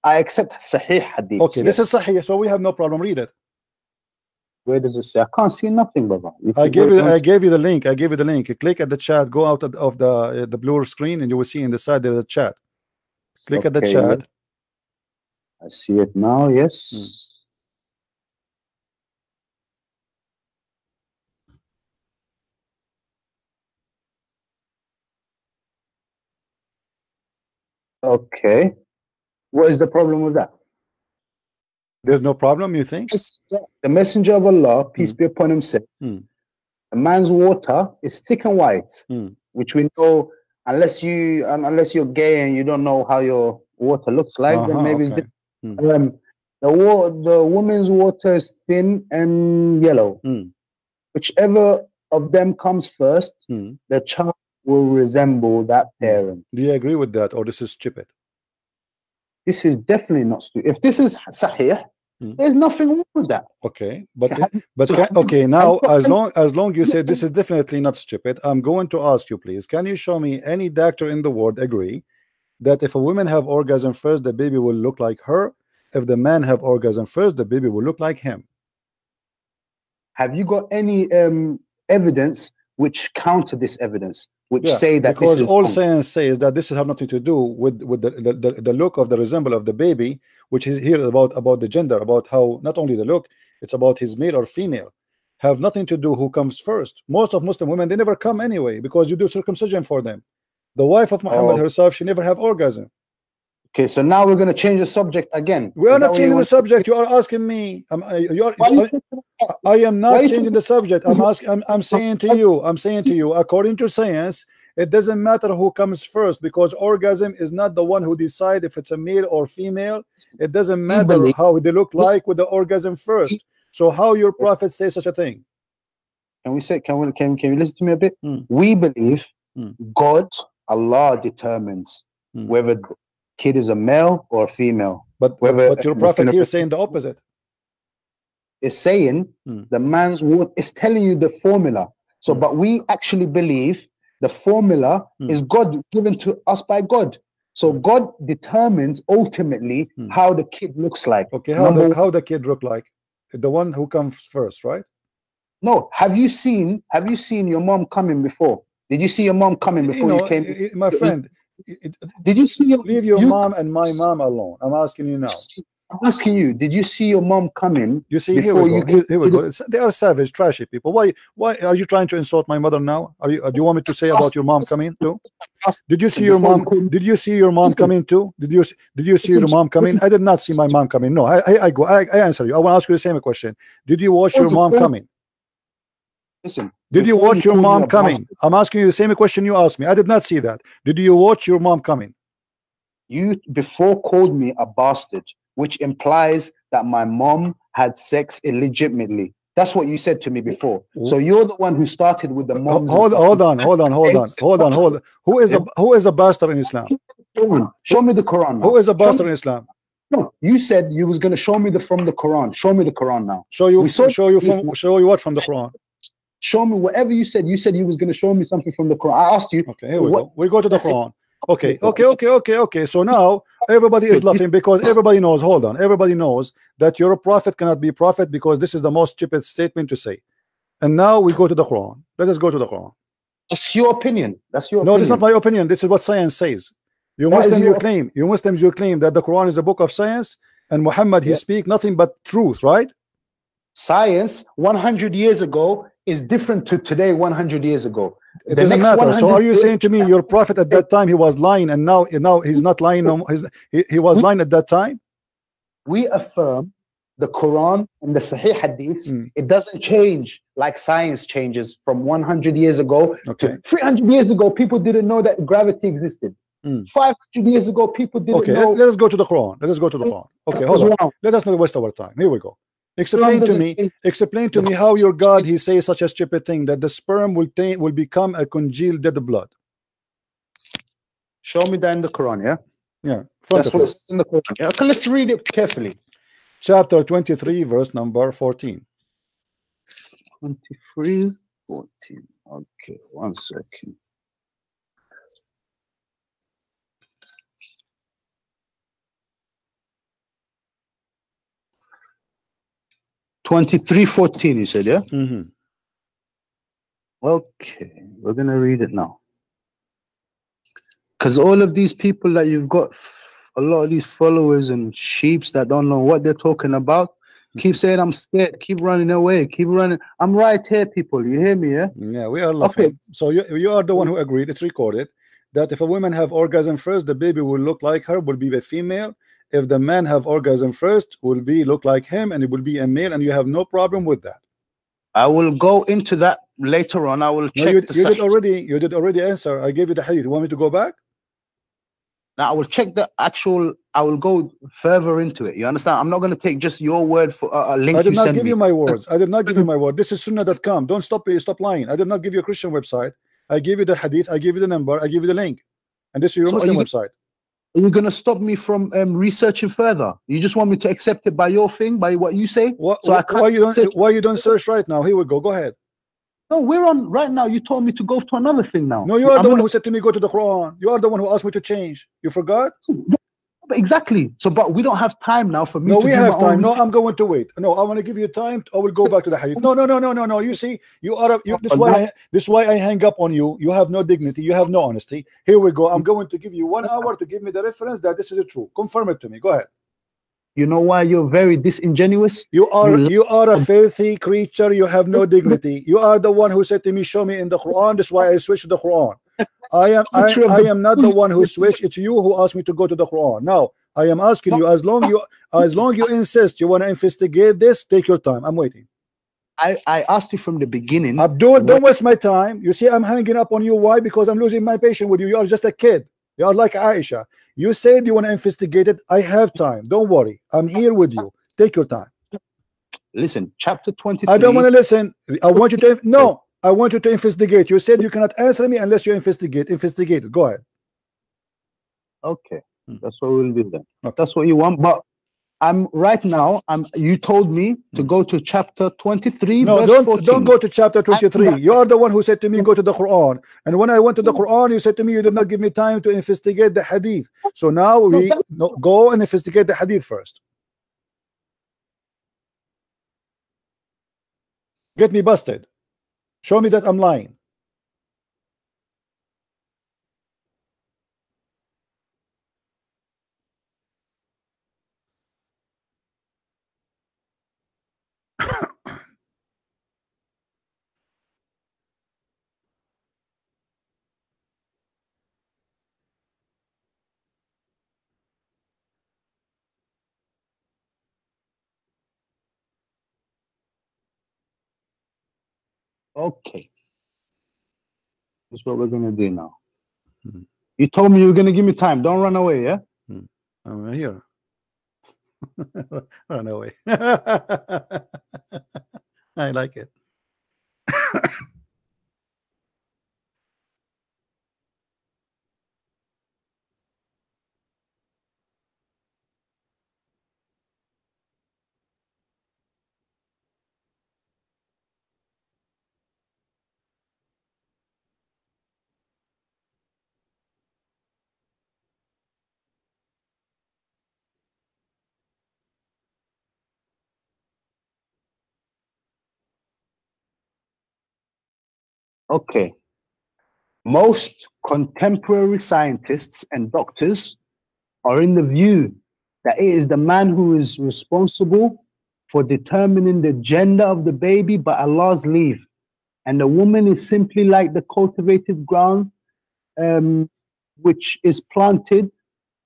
I accept sahih hadith. Okay, yes. This is sahih, so we have no problem. Read it. Where does it say? I can't see nothing, brother. I gave you the link. You click at the chat. Go out of the blue screen, and you will see in the side there's a chat. Click at the chat. I see it now. Yes. Okay. What is the problem with that? There's no problem, you think? The messenger of Allah, peace be upon him, said, a man's water is thick and white, which we know, unless you're gay and you don't know how your water looks like, then maybe it's different. The woman's water is thin and yellow. Whichever of them comes first, the child will resemble that parent. Do you agree with that, or this is stupid? This is definitely not stupid. If this is sahih, there's nothing wrong with that. Okay, okay. Now, as long you say this is definitely not stupid, I'm going to ask you, please. Can you show me any doctor in the world agree that if a woman have orgasm first, the baby will look like her? If the man have orgasm first, the baby will look like him. Have you got any evidence which counter this evidence? Which say that because this is all science says that this has nothing to do with the look of the resemble of the baby, which is here about the gender, about how not only the look, it's about his male or female, have nothing to do who comes first. Most of Muslim women, they never come anyway, because you do circumcision for them. The wife of Muhammad herself, she never have orgasm. Okay, so now we're going to change the subject again. We are not changing the subject. You are asking me. I am not changing the subject. I'm saying to you, according to science, it doesn't matter who comes first, because orgasm is not the one who decides if it's a male or female. It doesn't matter how they look like with the orgasm first. So how your prophet say such a thing? Can we listen to me a bit? We believe God, Allah determines whether the kid is a male or a female. But your prophet here is saying the opposite. Is saying the man's word is telling you the formula. So, but we actually believe the formula is God, given to us by God. So God determines ultimately how the kid looks like. Okay, how the kid look like? The one who comes first, right? No, have you seen your mom coming before? Did you see your mom coming before you came? My friend, did you see leave your mom and my mom alone? I'm asking you now. I'm asking you, did you see your mom coming? You see, here we go. They are savage, trashy people. Why are you trying to insult my mother now? Do you want me to say about your mom coming too? Did you see your mom? Did you see your mom coming too? Did you see your mom coming? I did not see my mom coming. No, I answer you. I want to ask you the same question. Did you watch your mom coming? Listen. Did you watch your mom coming? I'm asking you the same question you asked me. I did not see that. Did you watch your mom coming? You before called me a bastard, which implies that my mom had sex illegitimately. That's what you said to me before. So you're the one who started with the moms. Hold on. Who is a bastard in Islam? Show me the Quran now. Who is a bastard in Islam? No, you said you was going to show me from the Quran. Show me the Quran now. Show you what from the Quran? Show me whatever you said. You said you was going to show me something from the Quran. I asked you. Okay, here we go. We go to the Quran. Okay. So now everybody is laughing because everybody knows. Hold on. Everybody knows that your prophet cannot be prophet because this is the most stupid statement to say. And now we go to the Quran. Let us go to the Quran. That's your opinion. That's your opinion. No, it's not my opinion. This is what science says. You Muslims you claim that the Quran is a book of science and Muhammad he speak nothing but truth, right? Science 100 years ago is different to today 100 years ago. It doesn't matter. So are you saying to me your prophet at that time he was lying and now he's not lying no more? He was lying at that time? We affirm the Quran and the Sahih Hadiths. It doesn't change like science changes from 100 years ago to 300 years ago. People didn't know that gravity existed. 500 years ago people didn't know. Let us go to the Quran. Let us go to the Quran. Okay, hold on. Let us not waste our time. Here we go. Explain to me how your God he says such a stupid thing that the sperm will become a congealed dead blood. Show me that in the Quran, yeah. That's what's in the Quran. Yeah? Okay, let's read it carefully. Chapter 23, verse number 14. 23, 14. Okay, 1 second. $23.14, you said, yeah? Okay, we're going to read it now. Because all of these people that you've got, a lot of these followers and sheeps that don't know what they're talking about, keep saying, I'm scared, keep running away, keep running. I'm right here, people. You hear me, yeah? Yeah, we are laughing. Okay. So you are the one who agreed, it's recorded, that if a woman have orgasm first, the baby will look like her, will be a female. If the man have orgasm first, will be look like him and it will be a male, and you have no problem with that. I will go into that later on. I will check. You did already answer. I gave you the hadith. You want me to go back? Now I will check the actual. I will go further into it. You understand? I'm not going to take just your word for a link. I did not give you my words. I did not give you my word. This is sunnah.com. Don't stop lying. I did not give you a Christian website. I gave you the hadith. I gave you the number. I gave you the link. And this is your Muslim website. Are you going to stop me from researching further? You just want me to accept it by your thing, by what you say? Why you don't search right now? Here we go. Go ahead. No, we're on right now. You told me to go to another thing now. No, you are the one who said to me go to the Quran. You are the one who asked me to change. You forgot? Exactly. So, but we don't have time now for me. No, we have time. No, I'm going to wait. No, I want to give you time. I will go back to the hadith. No. You see, this is why I hang up on you. You have no dignity. You have no honesty. Here we go. I'm going to give you 1 hour to give me the reference that this is true. Confirm it to me. Go ahead. You know why you're very disingenuous? You are a filthy creature. You have no dignity. You are the one who said to me, show me in the Quran. That's why I switched to the Quran. I am not the one who switched. It's you who asked me to go to the Quran. Now I am asking you, as long you insist you want to investigate this, take your time. I'm waiting. I asked you from the beginning. Abdul, don't waste my time. You see, I'm hanging up on you. Why? Because I'm losing my patience with you. You are just a kid. You are like Aisha. You said you want to investigate it. I have time. Don't worry. I'm here with you. Take your time. Listen, chapter 23. I don't want to listen. I want you to no. I want you to investigate. You said you cannot answer me unless you investigate. Investigate it. Go ahead. Okay, that's what we'll do then. Okay. That's what you want, but right now. You told me to go to chapter 23. No, verse 14. Don't go to chapter 23. You are the one who said to me go to the Quran, and when I went to the Quran, you said to me you did not give me time to investigate the hadith. So now we go and investigate the hadith first. Get me busted. Show me that I'm lying. Okay, this is what we're gonna do now. You told me you were gonna give me time. Don't run away, yeah? I'm here. Run away. I like it. Okay. Most contemporary scientists and doctors are in the view that it is the man who is responsible for determining the gender of the baby by Allah's leave, and the woman is simply like the cultivated ground which is planted.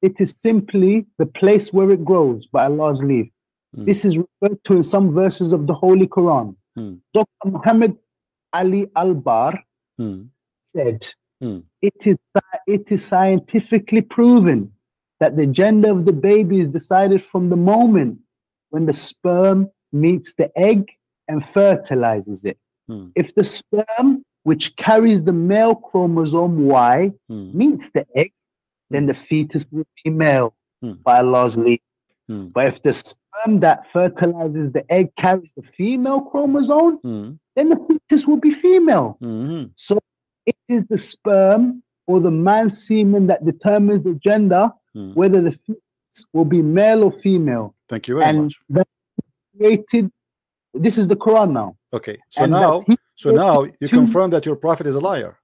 It is simply the place where it grows by Allah's leave. This is referred to in some verses of the Holy Quran. Dr. Muhammad Ali Al-Bar said, it is scientifically proven that the gender of the baby is decided from the moment when the sperm meets the egg and fertilizes it. If the sperm, which carries the male chromosome Y, meets the egg, then the fetus will be male by Allah's leave. But if the sperm that fertilizes the egg carries the female chromosome, then the fetus will be female. So it is the sperm or the man's semen that determines the gender, whether the fetus will be male or female. Thank you very much. That created. This is the Quran now. Okay, so now you confirm that your prophet is a liar.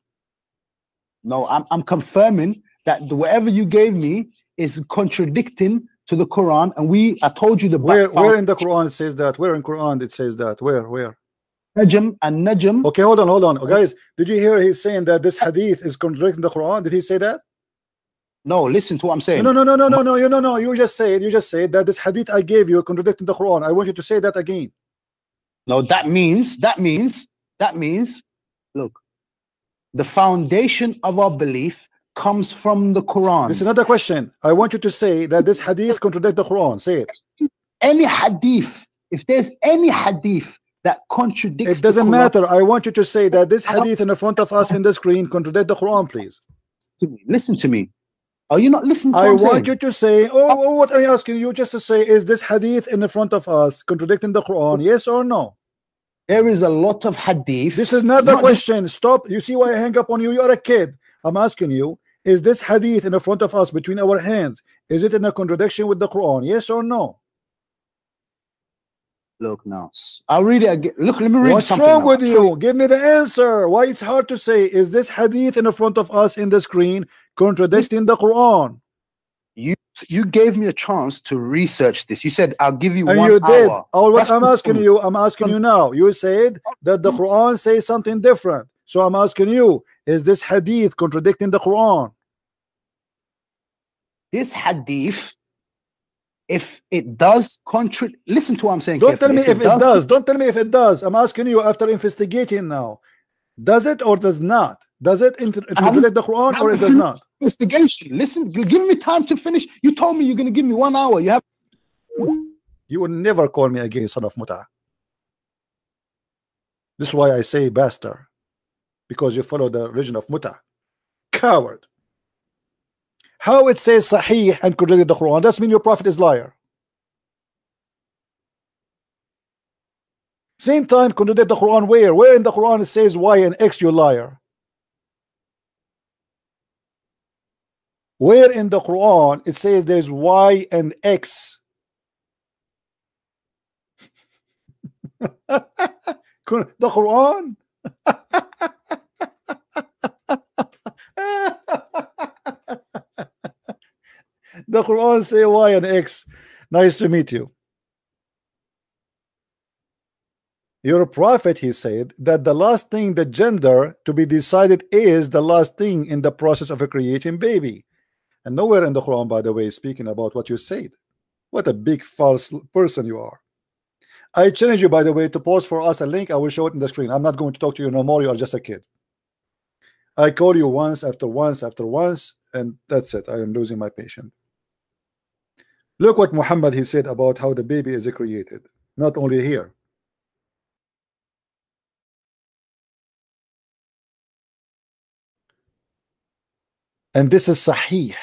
No, I'm confirming that whatever you gave me is contradicting to the Quran, and I told you the where in the Quran it says that? Where in Quran it says that? Where? Najm and Najm. Okay, hold on, guys. Did you hear he's saying that this hadith is contradicting the Quran? Did he say that? No, listen to what I'm saying. No. You just said that this hadith I gave you contradicting the Quran. I want you to say that again. No, that means. Look, the foundation of our belief comes from the Quran. This is not a question. I want you to say that this hadith contradicts the Quran. Say it. Any hadith, if there's any hadith that contradicts, it doesn't matter. I want you to say that this hadith in the front of us in the screen contradicts the Quran, please. Listen to me. Are you not listening to what I'm saying? I want you to say, what are you asking you just to say? Is this hadith in the front of us contradicting the Quran? Yes or no? There is a lot of hadith. This is not the question. Stop. You see why I hang up on you? You are a kid. I'm asking you, is this hadith in the front of us between our hands? Is it in a contradiction with the Quran? Yes or no? Look now. I'll read it again. Look, let me read something. What's wrong with you? Give me the answer. Why it's hard to say? Is this hadith in the front of us in the screen contradicting the Quran? You gave me a chance to research this. You said I'll give you and 1 you did. hour. What I'm asking you now. You said that the Quran says something different. So I'm asking you, is this hadith contradicting the Quran? This hadith, if it does listen to what I'm saying. Don't tell me if it does. Don't tell me if it does. I'm asking you after investigating now. Does it or does not? Does it contradict the Quran or it does not? Investigation. Listen, you give me time to finish. You told me you're going to give me 1 hour. You have. You will never call me again son of Muta. This is why I say bastard, because you follow the religion of Muta. Coward. How it says Sahih and contradicted the Quran? That's mean your prophet is liar. Same time contradict the Quran where? Where in the Quran it says Y and X, you liar? Where in the Quran it says there's Y and X? The Quran. The Quran say Y and X. Nice to meet you. Your prophet, he said that the last thing, the gender to be decided, is the last thing in the process of a creating baby. And nowhere in the Quran, by the way, speaking about what you said. What a big false person you are. I challenge you, by the way, to post for us a link. I will show it in the screen. I'm not going to talk to you no more. You are just a kid. I call you once after once after once, and that's it. I am losing my patience. Look what Muhammad he said about how the baby is created. Not only here. And this is Sahih.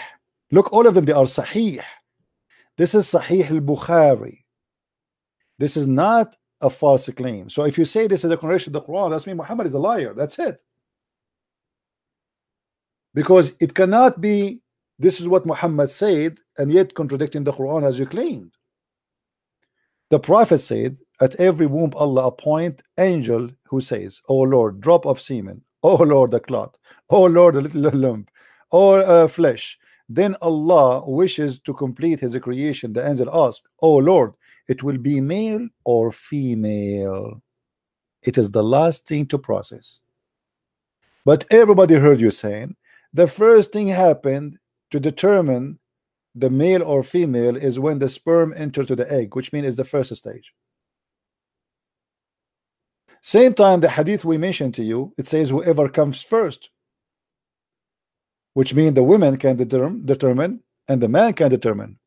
Look, all of them, they are Sahih. This is Sahih al-Bukhari. This is not a false claim. So if you say this is a contradiction of the Quran, that's mean Muhammad is a liar. That's it. Because it cannot be this is what Muhammad said and yet contradicting the Quran as you claimed. The Prophet said, at every womb Allah appoint angel who says, oh Lord, drop of semen, oh Lord, the clot, oh Lord, a little lump, or flesh. Then Allah wishes to complete his creation. The angel asks, oh Lord, it will be male or female. It is the last thing to process. But everybody heard you saying the first thing happened to determine the male or female is when the sperm entered to the egg, which means is the first stage. Same time the hadith we mentioned to you, it says whoever comes first, which means the women can determine and the man can determine.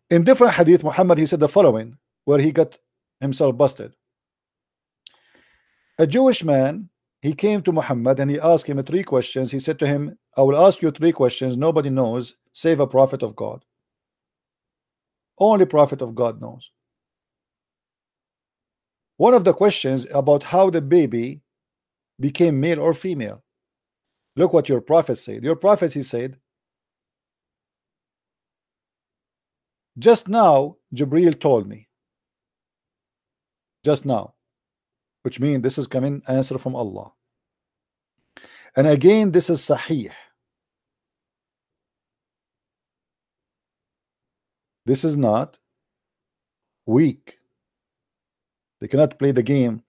In different hadith, Muhammad he said the following, where he got himself busted. A Jewish man, he came to Muhammad and he asked him 3 questions. He said to him, I will ask you 3 questions nobody knows save a prophet of God. Only prophet of God knows. One of the questions about how the baby became male or female. Look what your prophet said. Your prophet, he said, just now Jibreel told me. Just now. Which means this is coming answer from Allah. And again, this is Sahih. This is not weak. They cannot play the game.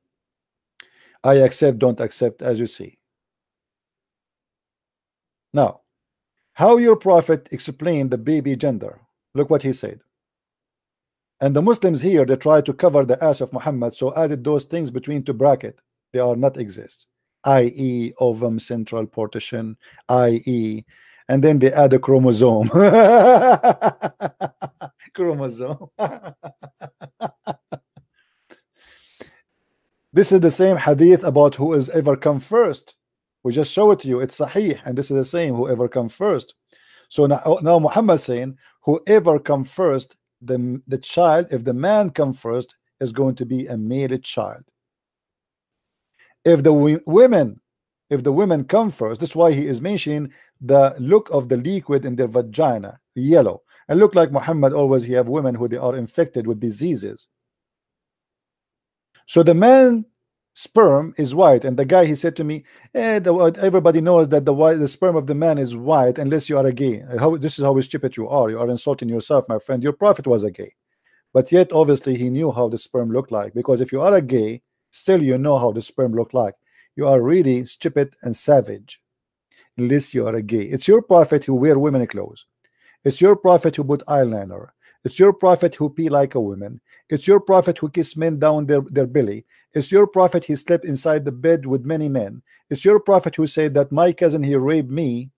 I accept, don't accept, as you see. Now, how your prophet explained the baby gender. Look what he said. And the Muslims here, they try to cover the ass of Muhammad, so added those things between 2 brackets. They are not exist. I.e. ovum central partition, I.e. and then they add a chromosome. Chromosome. This is the same hadith about who is ever come first. We just show it to you. It's Sahih, and this is the same whoever come first. So now Muhammad saying whoever come first, the child, if the man come first, is going to be a male child. If the women come first, that's why he is mentioning the look of the liquid in their vagina, yellow, and look like Muhammad always he have women who they are infected with diseases. So the man sperm is white, and the guy he said to me, everybody knows that the sperm of the man is white unless you are a gay. This is how stupid you are. You are insulting yourself, my friend. Your prophet was a gay, but yet obviously he knew how the sperm looked like, because if you are a gay, still you know how the sperm look like. You are really stupid and savage unless you are a gay. It's your prophet who wear women clothes. It's your prophet who put eyeliner. It's your prophet who pee like a woman. It's your prophet who kiss men down their belly. It's your prophet he slept inside the bed with many men. It's your prophet who said that my cousin he raped me.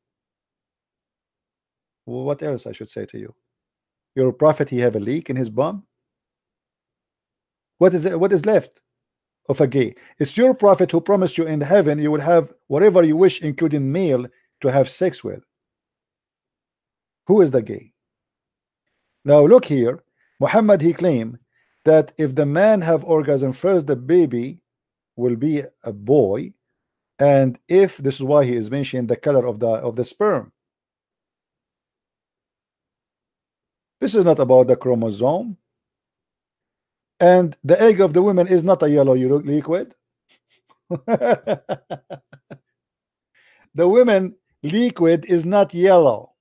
What else I should say to you? Your prophet he have a leak in his bum. What is it? What is left of a gay? It's your prophet who promised you in heaven you will have whatever you wish, including male, to have sex with. Who is the gay? Now look here, Muhammad he claimed that if the man have orgasm first, the baby will be a boy, and if this is why he is mentioning the color of the sperm. This is not about the chromosome, and the egg of the woman is not a yellow liquid. The woman liquid is not yellow.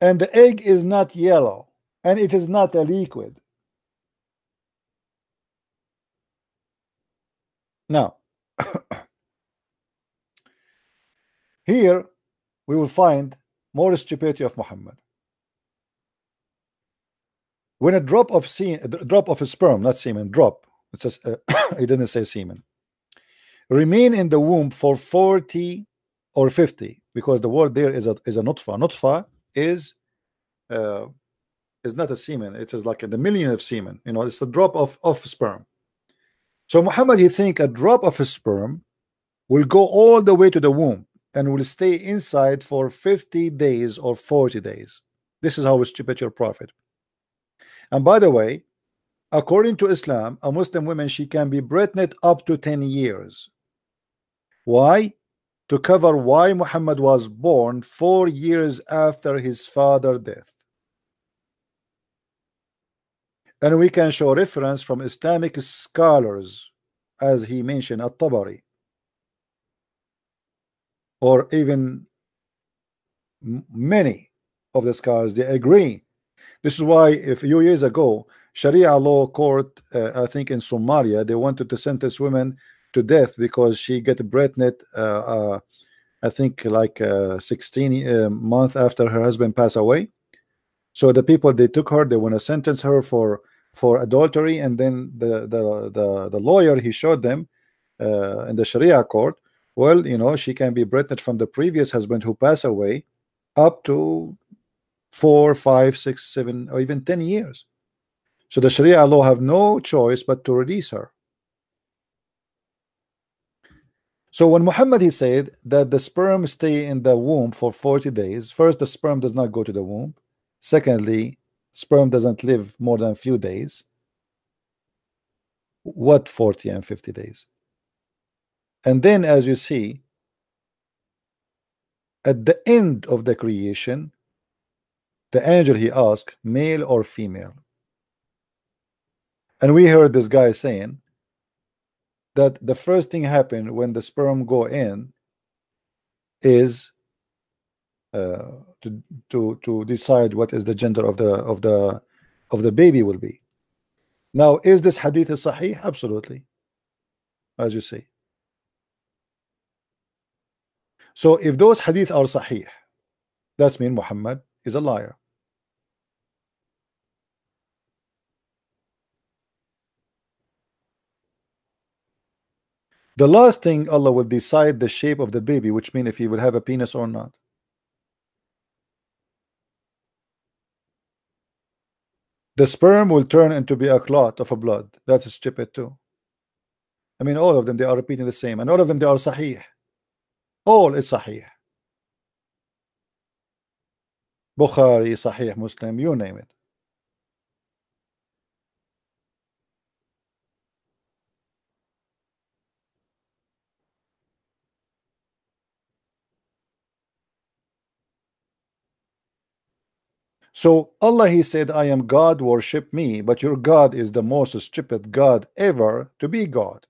And the egg is not yellow, and it is not a liquid. Now, here we will find more stupidity of Muhammad. When a drop of sperm, not semen, drop. It says he didn't say semen. Remain in the womb for 40 or 50, because the word there is a nutfa. Nutfa is not a semen. It is like the million of semen. You know, it's a drop of sperm. So Muhammad he think a drop of sperm will go all the way to the womb and will stay inside for 50 days or 40 days. This is how stupid your prophet. And by the way, according to Islam, a Muslim woman, she can be pregnant up to 10 years. Why? To cover why Muhammad was born 4 years after his father's death. And we can show reference from Islamic scholars, as he mentioned at Tabari, or even many of the scholars, they agree. This is why a few years ago, Sharia law court, I think in Somalia, they wanted to sentence women to death because she get pregnant, I think like 16 months after her husband passed away. So the people, they took her, they want to sentence her for adultery, and then the lawyer, he showed them in the Sharia court, well, you know, she can be pregnant from the previous husband who passed away up to 4, 5, 6, 7, or even 10 years. So the Sharia law have no choice but to release her. So when Muhammad he said that the sperm stay in the womb for 40 days, first, the sperm does not go to the womb. Secondly, sperm doesn't live more than a few days. What 40 and 50 days? And then, as you see, at the end of the creation, the angel he asked, male or female? And we heard this guy saying that the first thing happened when the sperm go in is to decide what is the gender of the baby will be. Now, is this hadith sahih? Absolutely, as you say. So if those hadith are sahih, that means Muhammad is a liar. The last thing, Allah will decide the shape of the baby, which means if he will have a penis or not. The sperm will turn into be a clot of a blood. That is stupid too. I mean, all of them, they are repeating the same, and all of them, they are sahih. All is sahih. Bukhari, Sahih, Muslim, you name it. So Allah he said, I am God, worship me, but your God is the most stupid God ever to be God.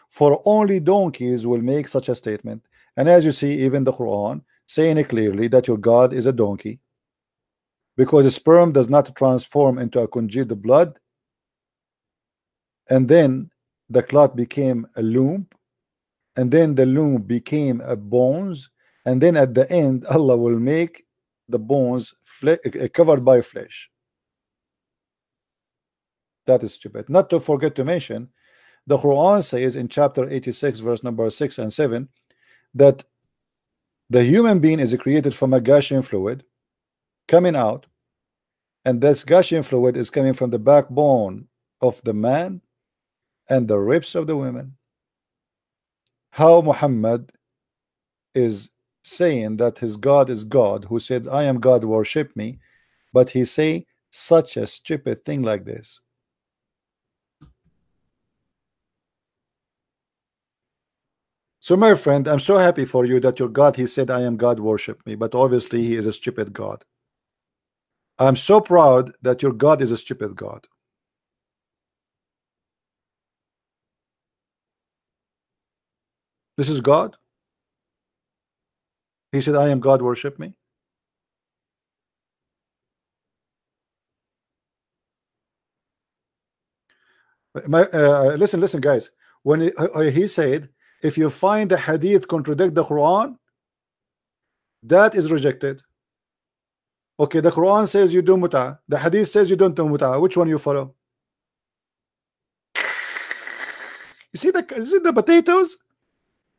For only donkeys will make such a statement. And as you see, even the Quran saying it clearly that your God is a donkey. because the sperm does not transform into a congealed blood, and then the clot became a lump, and then the lump became a bones, and then at the end Allah will make the bones covered by flesh. That is stupid. Not to forget to mention, the Quran says in chapter 86 verse number 6 and 7 that the human being is created from a gushing fluid coming out, and this gushing fluid is coming from the backbone of the man and the ribs of the women. How Muhammad is saying that his God is God, who said I am God, worship me, but he say such a stupid thing like this? So my friend, I'm so happy for you that your God, he said I am God, worship me, but obviously he is a stupid God. I'm so proud that your God is a stupid God. This is God. He said I am God, worship me. Listen guys, when he said if you find the hadith contradict the Quran, that is rejected. Okay, the Quran says you do muta, the hadith says you don't do muta. Which one you follow? You see the potatoes?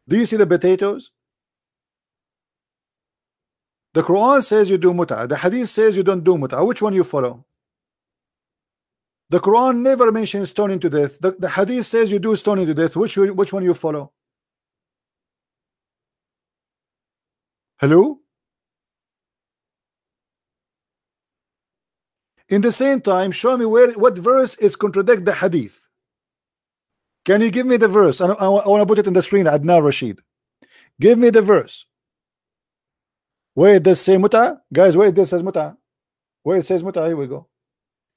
Do you see the potatoes? The Quran says you do muta, the hadith says you don't do muta. Which one you follow? The Quran never mentions stoning to death. The hadith says you do stoning to death. Which one you follow? Hello? In the same time, show me what verse is contradict the hadith. Can you give me the verse? I want to put it in the screen. Adnan, Rashid, give me the verse where it does say muta. Guys, where it does says muta, where it says muta. Here we go.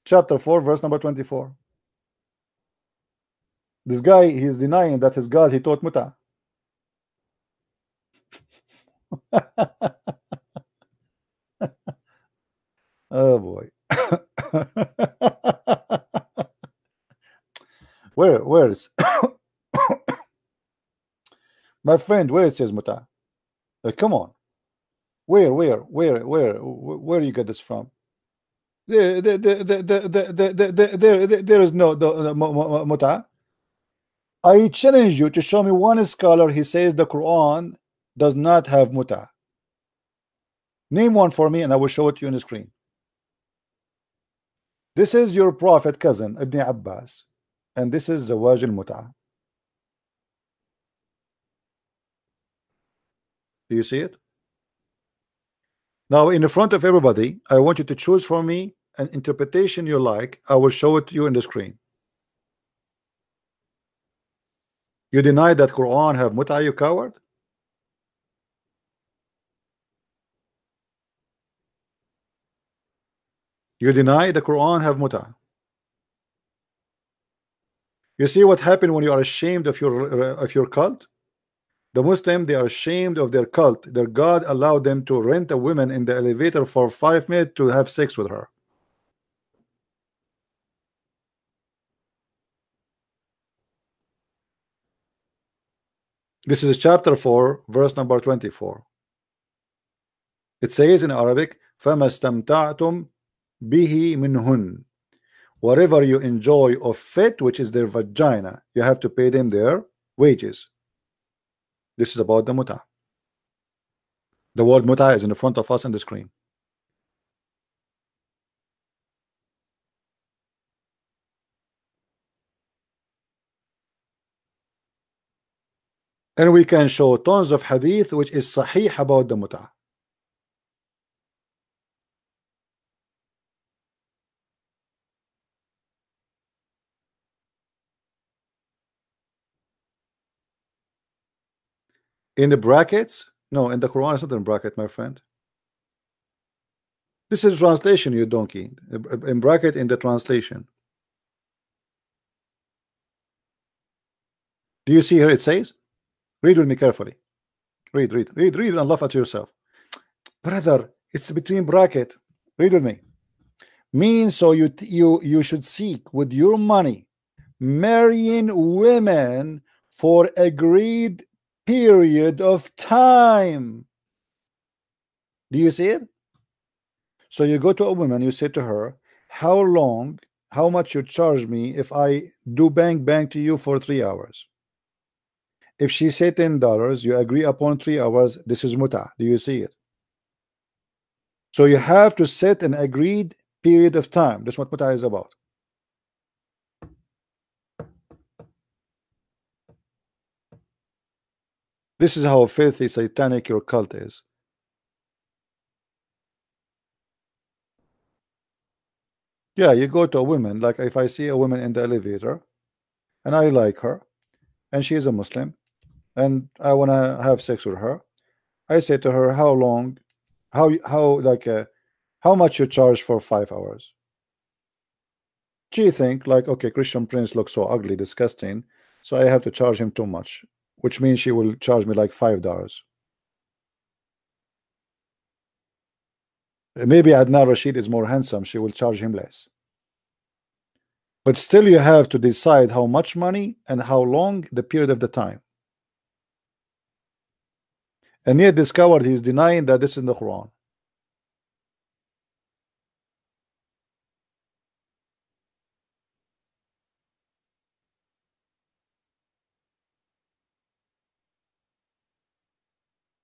Chapter 4 verse number 24. This guy, he's denying that his God, he taught muta. Oh boy. where it's my friend, where it says muta? Come on, where you get this from? There is no muta. I challenge you to show me one scholar he says the Quran does not have muta. Name one for me and I will show it to you on the screen. This is your prophet cousin Ibn Abbas, and this is Zawaj al-Muta. Do you see it? Now in the front of everybody, I want you to choose for me an interpretation you like. I will show it to you in the screen. You deny that Quran have muta, you coward? You deny the Quran have muta. You see what happened when you are ashamed of your cult? The Muslim, they are ashamed of their cult. Their God allowed them to rent a woman in the elevator for 5 minutes to have sex with her. This is chapter 4 verse number 24. It says in Arabic, فَمَا اسْتَمْتَعْتُمْ bihi minhun. Whatever you enjoy of it, which is their vagina, you have to pay them their wages. This is about the muta. The word muta is in the front of us on the screen. And we can show tons of hadith which is sahih about the muta. In the brackets? No, in the Quran it's not in bracket, my friend. This is translation, you donkey. In bracket in the translation. Do you see here it says? Read with me carefully. Read and laugh at yourself. Brother, it's between bracket. Read with me. means so you should seek with your money marrying women for agreed period of time. Do you see it? So you go to a woman, you say to her, how long, how much you charge me if I do bang to you for 3 hours? If she say $10, you agree upon 3 hours. This is muta. Do you see it? So you have to set an agreed period of time. That's what muta is about. This is how filthy satanic your cult is. Yeah, you go to a woman, like if I see a woman in the elevator and I like her and she is a Muslim and I want to have sex with her, I say to her, how long, how much you charge for 5 hours? She think like, okay, Christian Prince looks so ugly, disgusting, so I have to charge him too much, which means she will charge me like $5. Maybe Adnan Rashid is more handsome, she will charge him less. But still you have to decide how much money and how long the period of the time. And yet this coward, he is denying that this is in the Quran.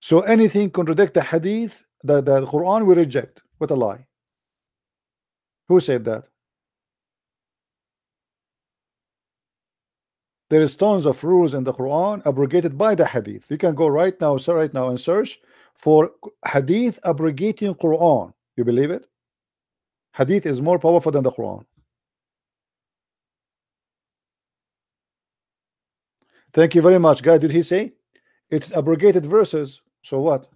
So anything contradict the hadith, the Quran we reject. What a lie. Who said that? There is tons of rules in the Quran abrogated by the hadith. You can go right now and search for hadith abrogating Quran. You believe it? Hadith is more powerful than the Quran. Thank you very much, guys. Did he say it's abrogated verses? So what?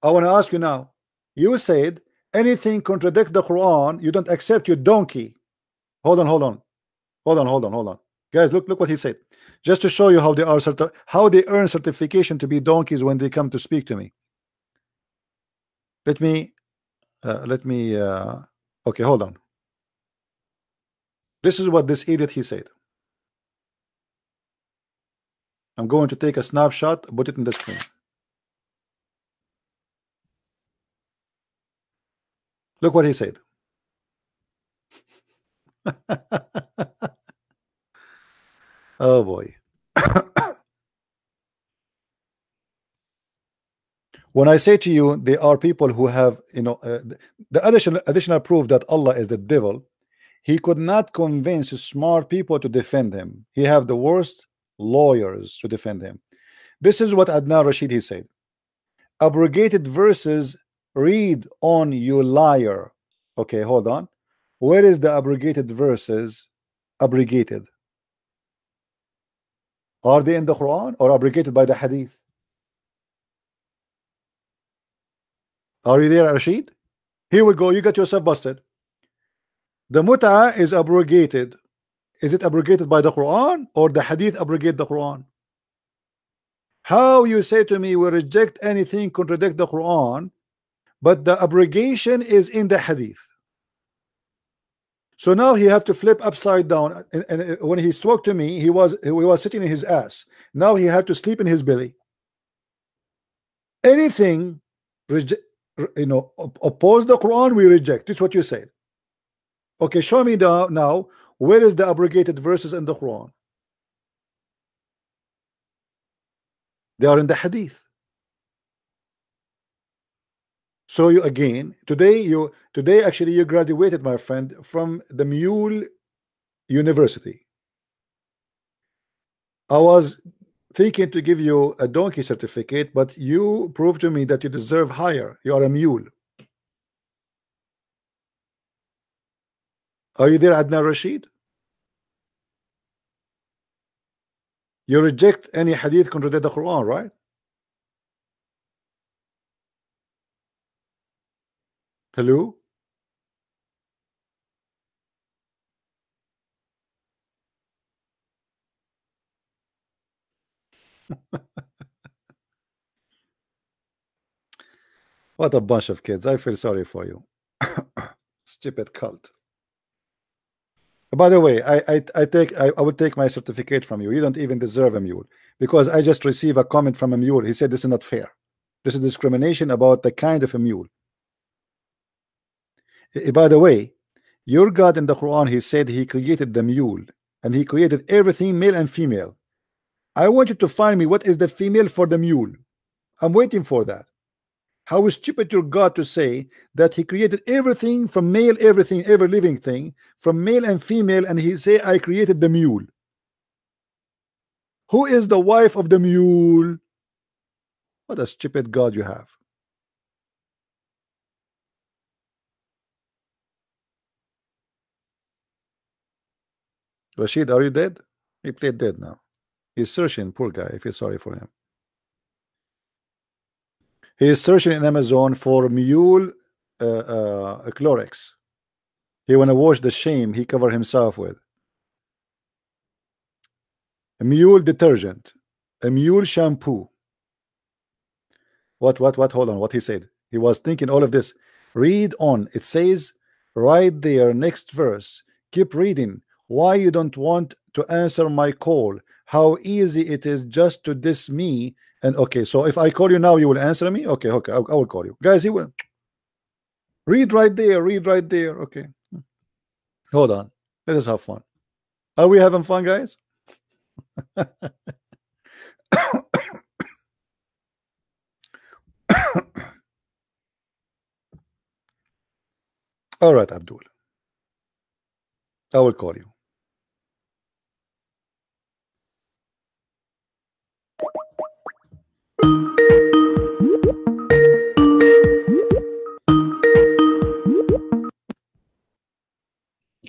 I want to ask you now. You said anything contradict the Quran, you don't accept, your donkey. Hold on. Guys, look what he said. Just to show you how they are how they earn certification to be donkeys when they come to speak to me. Let me okay, hold on. This is what this idiot he said. I'm going to take a snapshot, put it in the screen. Look what he said. Oh boy. When I say to you, there are people who have, the additional proof that Allah is the devil. He could not convince smart people to defend him. He have the worst lawyers to defend him. This is what Adnan Rashid he said. Abrogated verses, read on, you liar. Okay, hold on. Where is the abrogated verses abrogated? Are they in the Quran or abrogated by the hadith? Are you there, Rashid? Here we go. You got yourself busted. The mut'ah is abrogated. Is it abrogated by the Quran or the hadith abrogate the Quran? How you say to me we reject anything contradict the Quran, but the abrogation is in the hadith? So now he have to flip upside down, and when he spoke to me, he was sitting in his ass. Now he had to sleep in his belly. Anything oppose the Quran, we reject. It's what you said. Okay, show me now where is the abrogated verses in the Quran? They are in the hadith. So you again today actually you graduated, my friend, from the Mule University. I was thinking to give you a donkey certificate, but you proved to me that you deserve higher. You are a mule. Are you there, Adnan Rashid? You reject any hadith contradict the Quran, right? Hello? What a bunch of kids. I feel sorry for you. Stupid cult. By the way, I would take my certificate from you. You don't even deserve a mule, because I just received a comment from a mule. He said this is not fair. This is discrimination about the kind of a mule. By the way, your God in the Quran, he said he created the mule, and he created everything male and female. I want you to find me what is the female for the mule. I'm waiting for that. How stupid your God to say that he created everything from male, everything, every living thing from male and female, and he say I created the mule. Who is the wife of the mule? What a stupid God you have. Rashid, are you dead? He played dead now. He's searching, poor guy. I feel sorry for him. He is searching in Amazon for mule Clorox. He want to wash the shame he covered himself with. A mule detergent, a mule shampoo. What? Hold on. What he said? He was thinking all of this. Read on. It says right there, next verse. Keep reading. Why you don't want to answer my call? How easy it is just to diss me. And okay, so if I call you now, you will answer me. Okay, I will call you, guys. He will read right there. Read right there. Okay, hold on. Let us have fun. Are we having fun, guys? All right, Abdul. I will call you.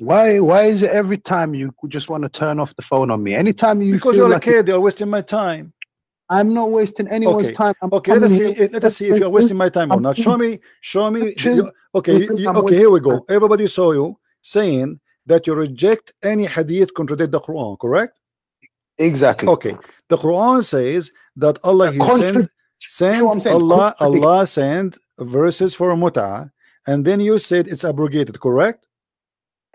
Why is it every time you just want to turn off the phone on me? Anytime you because feel you're like a kid, you're wasting my time. I'm not wasting anyone's time. Okay, let us see if you're wasting my time or not. Show me. Okay, here we go. Everybody saw you saying that you reject any hadith contradict the Quran, correct? Exactly. Okay, the Quran says that Allah Allah sent verses for mut'ah, and then you said it's abrogated, correct?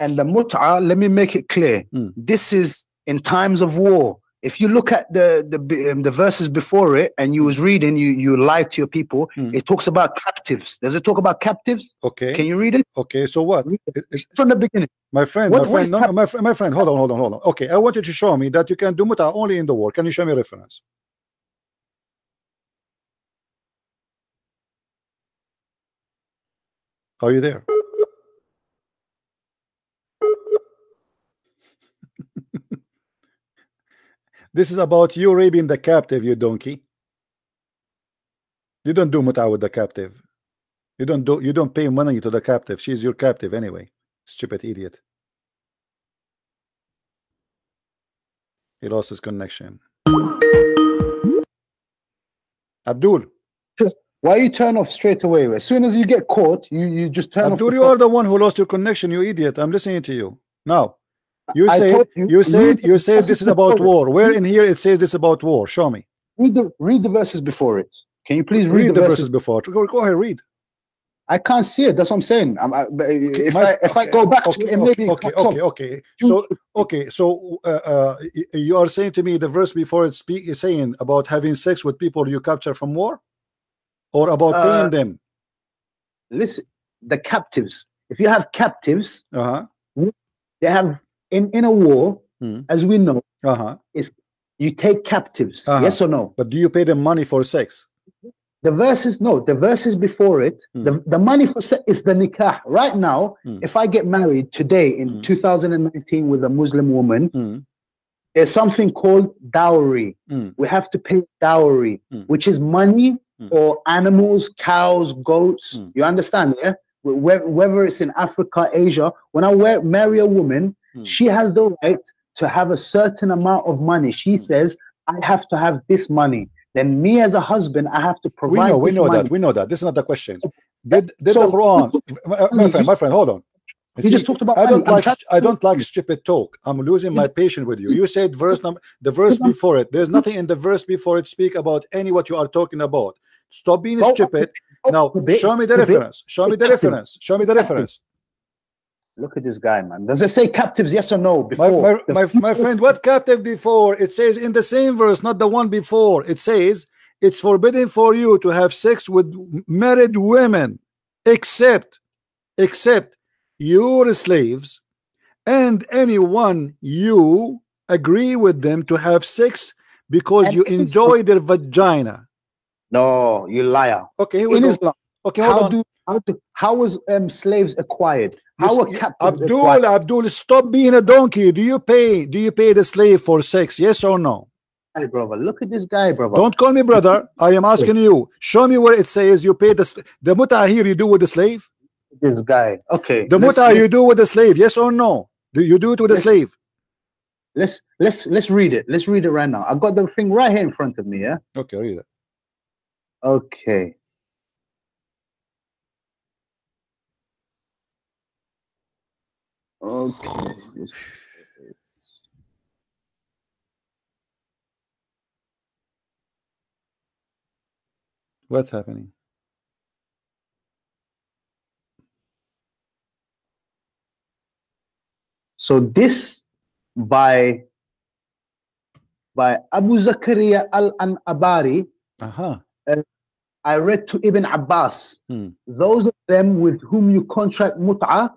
And the mut'ah, let me make it clear. This is in times of war. If you look at the verses before it, and you was reading, you lied to your people. It talks about captives. Does it talk about captives? Okay. Can you read it? Okay. So what? From the beginning. My friend. My friend. Hold on. Okay. I want you to show me that you can do mut'ah only in the war. Can you show me a reference? Are you there? This is about you raping the captive, you donkey. You don't do mut'ah with the captive. You don't pay money to the captive. She's your captive anyway. Stupid idiot. He lost his connection. Abdul. Why you turn off straight away? As soon as you get caught, you just turn off. Abdul, you are the one who lost your connection, you idiot. I'm listening to you. Now. You said this is about war. Where in here it says this about war? Show me. Read the verses before it. Can you please read the verses before? Go ahead, read. I can't see it. That's what I'm saying. If I go back to it, maybe okay. So you are saying to me the verse before it is saying about having sex with people you capture from war, or about paying them? Listen, the captives. If you have captives, they have. In a war, as we know, is you take captives, yes or no? But do you pay them money for sex? The verses, no. The verses before it, the money for sex is the nikah. Right now, if I get married today in 2019 with a Muslim woman, there's something called dowry. We have to pay dowry, which is money or animals, cows, goats. You understand? Yeah. Whether it's in Africa, Asia, when I marry a woman, she has the right to have a certain amount of money. She says, I have to have this money. Then me as a husband, I have to provide we know that. This is not the question. Did the Quran, my friend, hold on. You just talked about I don't like stupid talk. I'm losing my patience with you. You said the verse before it. There's nothing in the verse before it speak about any what you are talking about. Stop being stupid. Now show me the reference. Show me the reference. Look at this guy, man. Does it say captives, yes or no? Before my friend, what captive before? It says in the same verse, not the one before. It says it's forbidden for you to have sex with married women, except your slaves and anyone you agree with them to have sex because And you it is enjoy their vagina. No, you liar. Okay, here we In go. Islam, Okay, hold on. how was slaves acquired? How were captives Abdul, acquired? Abdul, stop being a donkey. Do you pay the slave for sex? Yes or no? Hey, brother, look at this guy, brother. Don't call me brother. I am asking you. Show me where it says you pay the muta here you do with the slave. This guy. Okay. The muta you do with the slave. Yes or no? Do you do it with the slave? Let's read it. Let's read it right now. I got the thing right here in front of me. Yeah. Okay, read it. Okay. Okay. What's happening? So this by Abu Zakaria al-Anbari. I read to Ibn Abbas. Those of them with whom you contract mut'ah.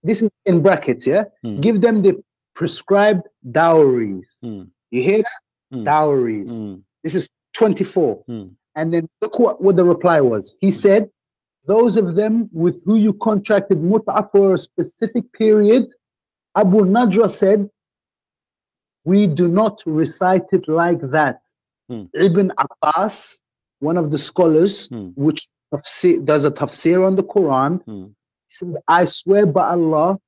This is in brackets, yeah. Give them the prescribed dowries. You hear that? Dowries. This is 24. And then look what the reply was. He said, those of them with who you contracted mut'ah for a specific period. Abu Nadra said, we do not recite it like that. Ibn Abbas, one of the scholars, which does a tafsir on the Quran, said, I swear by Allah,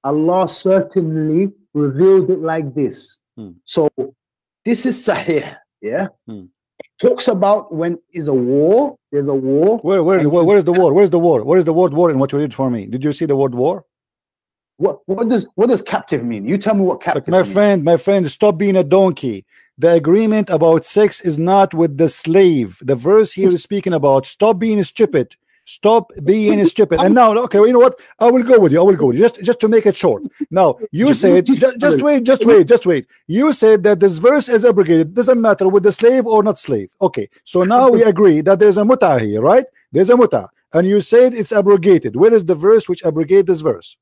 Allah certainly revealed it like this. So this is sahih, yeah. It talks about when is a war. There's a war. Where is the war? Where's the war? Where is the word war in what you read for me? Did you see the word war? What does captive mean? You tell me what captive means. My friend, stop being a donkey. The agreement about sex is not with the slave. The verse here is speaking about stop being stupid. Stop being stupid. And now, okay, well, you know what? I will go with you. Just to make it short. Now, you said, just wait. You said that this verse is abrogated. It doesn't matter with the slave or not slave. Okay, so now we agree that there's a muta here, right? There's a muta. And you said it's abrogated. Where is the verse which abrogates this verse?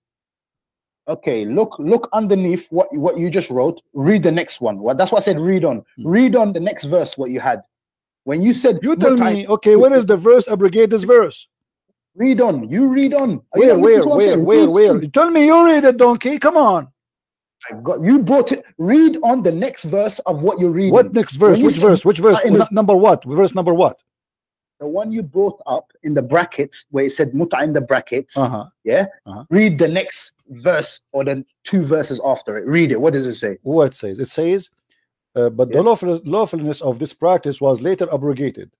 Okay, look underneath what you just wrote. Read the next one. That's what I said. Read on. Read on the next verse. What you had when you said. You tell me. Okay, where is the verse abrogate this verse? Read on. You read on. Where? Tell me. You read it, donkey. Come on. You brought it. Read on the next verse of what you're reading. What next verse? Which verse? Number what? Verse number what? The one you brought up in the brackets where it said muta in the brackets. Read the next verse or the two verses after it. Read it. What does it say? What it says? It says, but the lawfulness of this practice was later abrogated.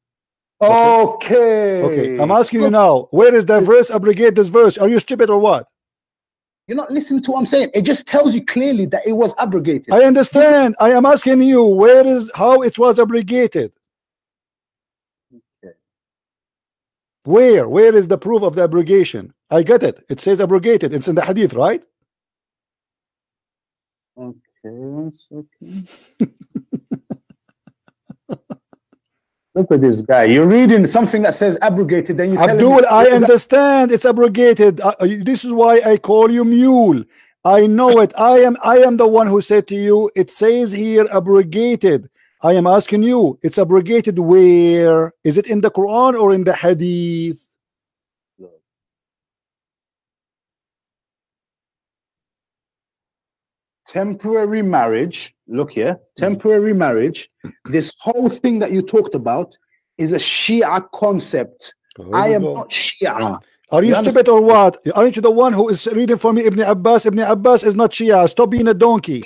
Okay. I'm asking you now, where is the verse abrogate this verse? Are you stupid or what? You're not listening to what I'm saying. It just tells you clearly that it was abrogated. I understand. I am asking you, how it was abrogated? Where is the proof of the abrogation? I get it. It says abrogated. It's in the hadith, right? Okay, 1 second. Look at this guy. You're reading something that says abrogated, then you Abdul, I understand it's abrogated. This is why I call you mule. I know it. I am the one who said to you, it says here abrogated. I am asking you, it's abrogated where? Is it in the Quran or in the hadith? Temporary marriage, look here, temporary marriage, this whole thing that you talked about is a Shia concept. I am not Shia. Are you stupid or what? Aren't you the one who is reading for me Ibn Abbas? Ibn Abbas is not Shia. Stop being a donkey.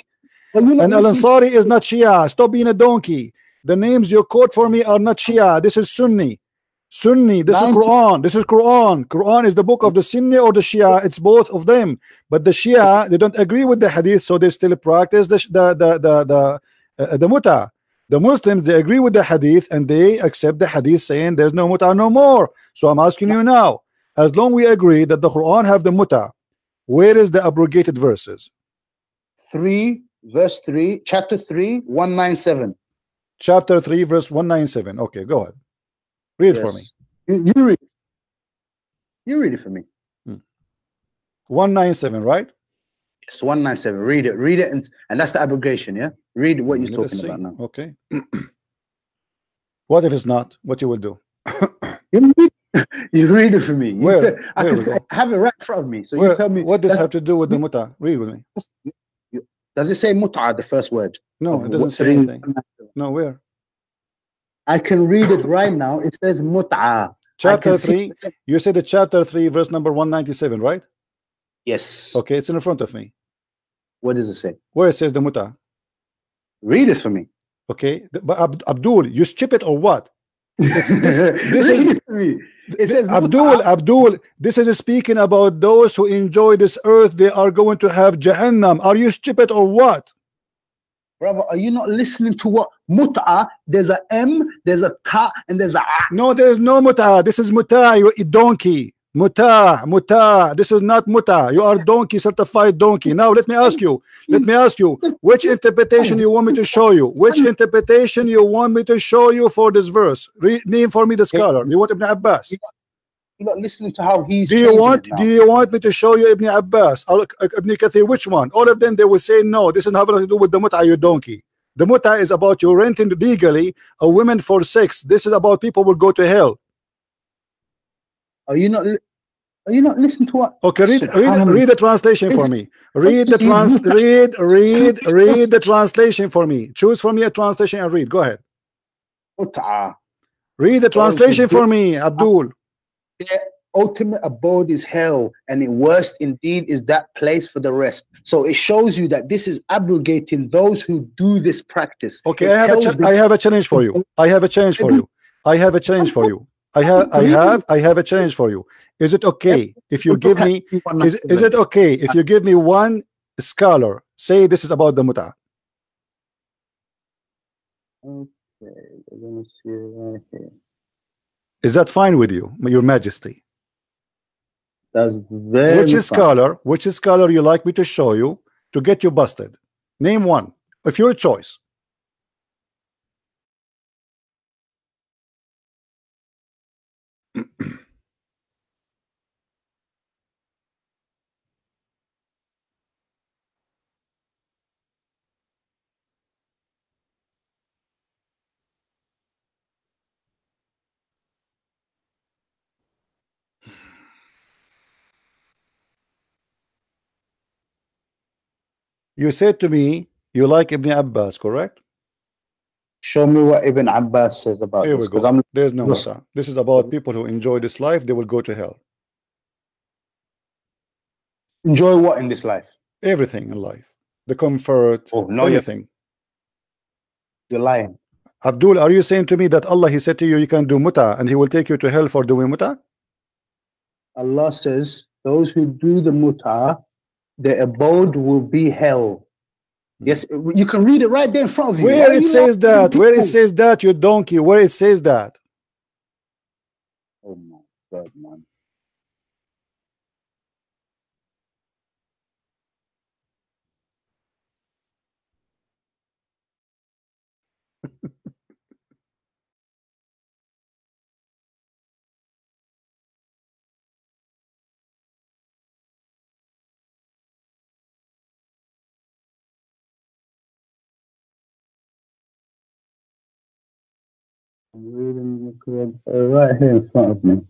And Al-Ansari is not Shia. Stop being a donkey. The names you quote for me are not Shia. This is Sunni. This is Quran. This is Quran. Quran is the book of the Sunni or the Shia. It's both of them. But the Shia, they don't agree with the hadith, so they still practice the muta. The Muslims, they agree with the hadith and they accept the hadith saying there's no muta no more. So I'm asking you now, as long we agree that the Quran have the muta Where is the abrogated verses? 3 verse 3, chapter 3, 197. Chapter 3 verse 197. Okay, go ahead. Read for me. You read. You read it for me. 197, right? Yes, 197. Read it. Read it, and that's the abrogation. Yeah. Read what you're Let us talking see. about now. Okay. What if it's not? What you will do? You read it for me. I have it right in front of me. So you tell me. What does this have to do with the muta? Read with me. Does it say mut'a, the first word? No, it doesn't say anything. No, where? I can read it right now. It says mut'a. Chapter 3. You said the chapter 3, verse number 197, right? Yes. Okay, it's in front of me. What does it say? Where it says the muta? Read it for me. Okay, but Abdul, you skip it or what? This Read it for me. It says Abdul, this is speaking about those who enjoy this earth. They are going to have Jahannam. Are you stupid or what? Brother, are you not listening to what mut'a? There's a M, there's a ta, and there's a a. No, there is no mut'a. This is mut'a. You donkey. Mut'a. This is not mut'a. You are donkey, certified donkey. Now let me ask you. Which interpretation you want me to show you? Which interpretation you want me to show you for this verse? Name for me the scholar. You want Ibn Abbas? You're not listening to how he's. Do you want me to show you Ibn Abbas, Ibn Kathir? Which one? All of them they will say no. This doesn't have nothing to do with the mut'a. You donkey. The mut'a is about you renting legally a woman for sex. This is about people will go to hell. Are you not listening to what? Okay, read the translation for me. Read the translation for me. Choose from me a translation and read. Go ahead. Read the translation for me, Abdul. Their ultimate abode is hell, and the worst indeed is that place for the rest. So it shows you that this is abrogating those who do this practice. Okay, I have a challenge for you. I have a challenge for you. I have a challenge for you. Is it okay if you give me is it okay if you give me one scholar say this is about the mut'a? Okay, we're gonna see it right here. Is that fine with you, Your Majesty? That's very Which scholar you like me to show you to get you busted? Name one of your choice. You said to me you like Ibn Abbas, correct? Show me what Ibn Abbas says about Here this. we go. There's no matter. This is about people who enjoy this life. They will go to hell. Enjoy what in this life? Everything in life. The comfort. Oh, no, anything. You're lying. Abdul, are you saying to me that Allah, he said to you, you can do muta and he will take you to hell for doing muta? Allah says those who do the muta, their abode will be hell. Yes, you can read it right there in front of you. Where it says that? Where it says that, you donkey? Where it says that? Oh my God, man. I'm reading the Quran right here in front of me.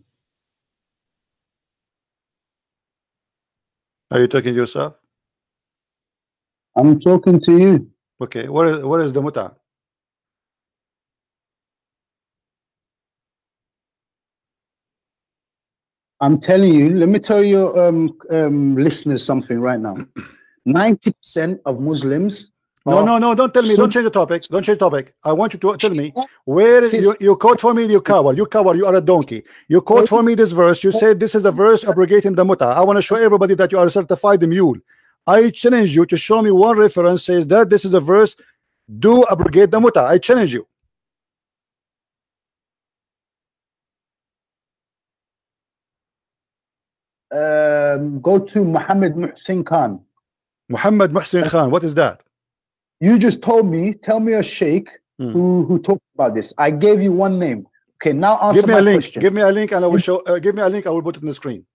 Are you talking to yourself? I'm talking to you. Okay, where is the muta? I'm telling you, let me tell your listeners something right now. 90% of Muslims. No, don't tell me. Don't change the topic. Don't change the topic. I want you to tell me where you quote for me. You coward. You are a donkey. You quote for me this verse. You said this is a verse abrogating the muta. I want to show everybody that you are a certified mule. I challenge you to show me one reference says that this is a verse do abrogate the muta. I challenge you. go to Muhammad Muhsin Khan. Muhammad Muhsin Khan, what is that? You just told me, tell me a sheikh who talked about this. I gave you one name. Okay, now answer Give me my a link. question. Give me a link, and I will show. Give me a link. I will put it on the screen.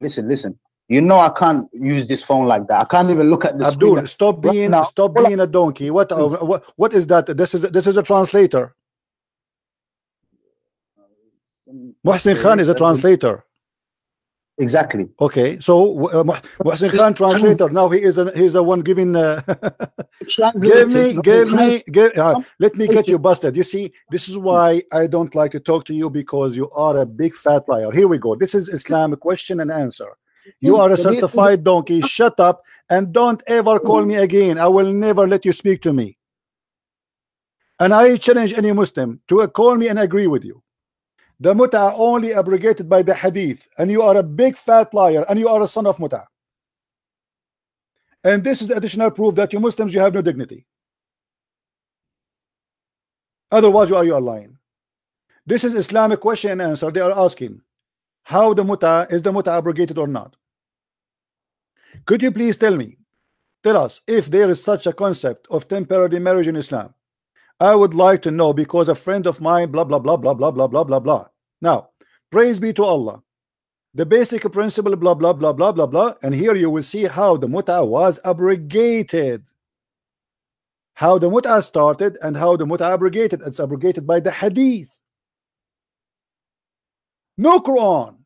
Listen. You know I can't use this phone like that. I can't even look at the Abdul, screen. stop being now. stop being a donkey. What is that? This is a translator. Muhsin Khan is a translator. Exactly. Okay, so Muhsin Khan translator. Now he's the one giving. Let me get you busted. You see, this is why I don't like to talk to you, because you are a big fat liar. Here we go. This is Islamic question and answer. You are a certified donkey. Shut up and don't ever call me again. I will never let you speak to me. And I challenge any Muslim to call me and agree with you. The muta only abrogated by the hadith, and you are a big fat liar, and you are a son of muta. And this is additional proof that you Muslims, you have no dignity. Otherwise you are lying. This is Islamic question and answer. They are asking how the muta is the muta abrogated or not. Could you please tell us if there is such a concept of temporary marriage in Islam? I would like to know, because a friend of mine blah blah blah blah blah blah blah blah blah. Now, praise be to Allah. The basic principle blah blah blah blah blah blah, and here you will see how the muta was abrogated. How the muta started and how the muta abrogated. It's abrogated by the hadith. No Quran.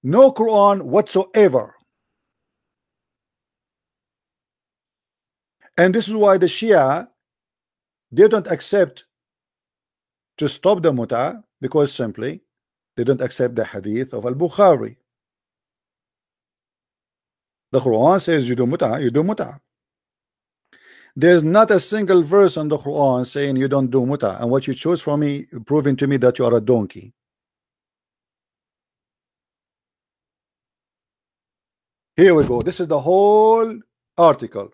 No Quran whatsoever. And this is why the Shia, they don't accept to stop the muta, because simply they don't accept the hadith of al-Bukhari. The Quran says you do muta, you do muta. There's not a single verse in the Quran saying you don't do muta, and what you choose from me, proving to me that you are a donkey. Here we go. This is the whole article,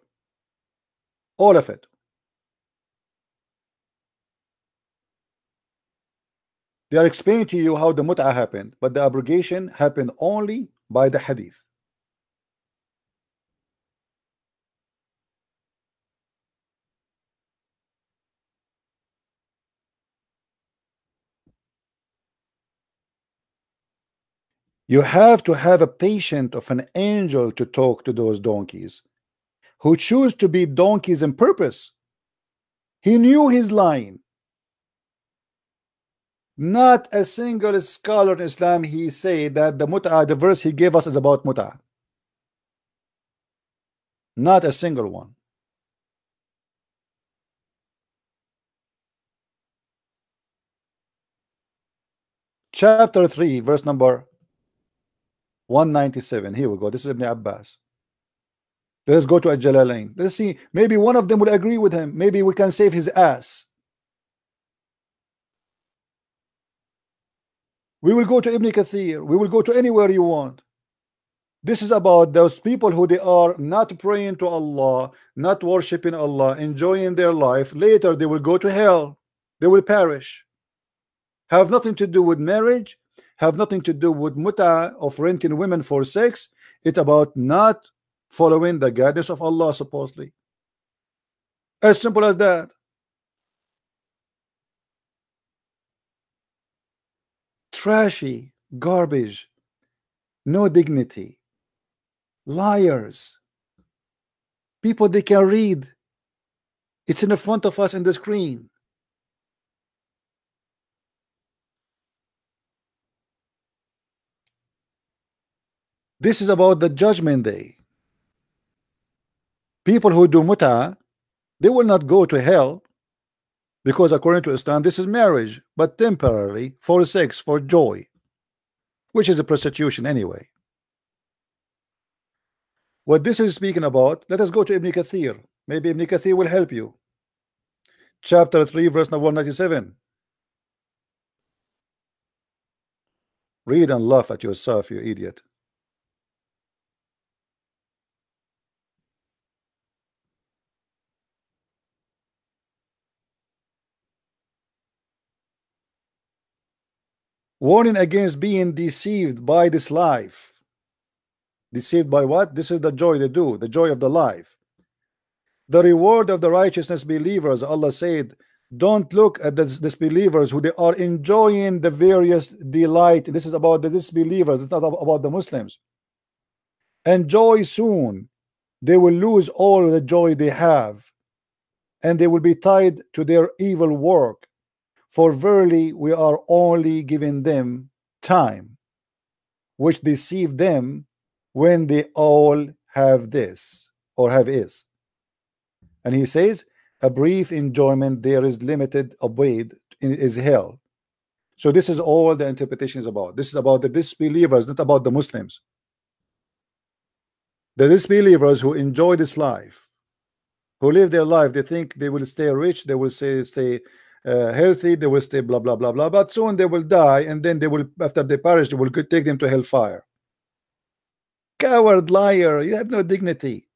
all of it. They are explaining to you how the muta happened, but the abrogation happened only by the hadith. You have to have a patient of an angel to talk to those donkeys who choose to be donkeys on purpose. He knew his line. Not a single scholar in Islam he say that the muta, the verse he gave us, is about muta. Not a single one. Chapter 3, verse number 197. Here we go. This is Ibn Abbas. Let's go to Al-Jalalain. Let's see. Maybe one of them will agree with him. Maybe we can save his ass. We will go to Ibn Kathir. We will go to anywhere you want. This is about those people who they are not praying to Allah, not worshiping Allah, enjoying their life. Later they will go to hell. They will perish. Have nothing to do with marriage, have nothing to do with muta of renting women for sex. It's about not following the guidance of Allah, supposedly. As simple as that. Trashy, garbage, no dignity, liars, people they can read. It's in the front of us in the screen. This is about the judgment day. People who do muta, they will not go to hell, because according to Islam this is marriage, but temporarily, for sex, for joy, which is a prostitution anyway. What this is speaking about, let us go to Ibn Kathir. Maybe Ibn Kathir will help you. Chapter 3, verse number 197. Read and laugh at yourself, you idiot. warning against being deceived by this life. Deceived by what? This is the joy they do, the joy of the life. The reward of the righteousness believers, Allah said, don't look at the disbelievers who they are enjoying the various delight. This is about the disbelievers, it's not about the Muslims. Enjoy soon. They will lose all the joy they have, and they will be tied to their evil work. For verily we are only giving them time, which deceive them when they all have this or have is. And he says, a brief enjoyment there is limited abode is hell. So this is all the interpretation is about. This is about the disbelievers, not about the Muslims. The disbelievers who enjoy this life, who live their life, they think they will stay rich, they will stay healthy, they will stay blah blah blah blah, but soon they will die, and then they will, after they perish, they will take them to hellfire. Coward, liar, you have no dignity.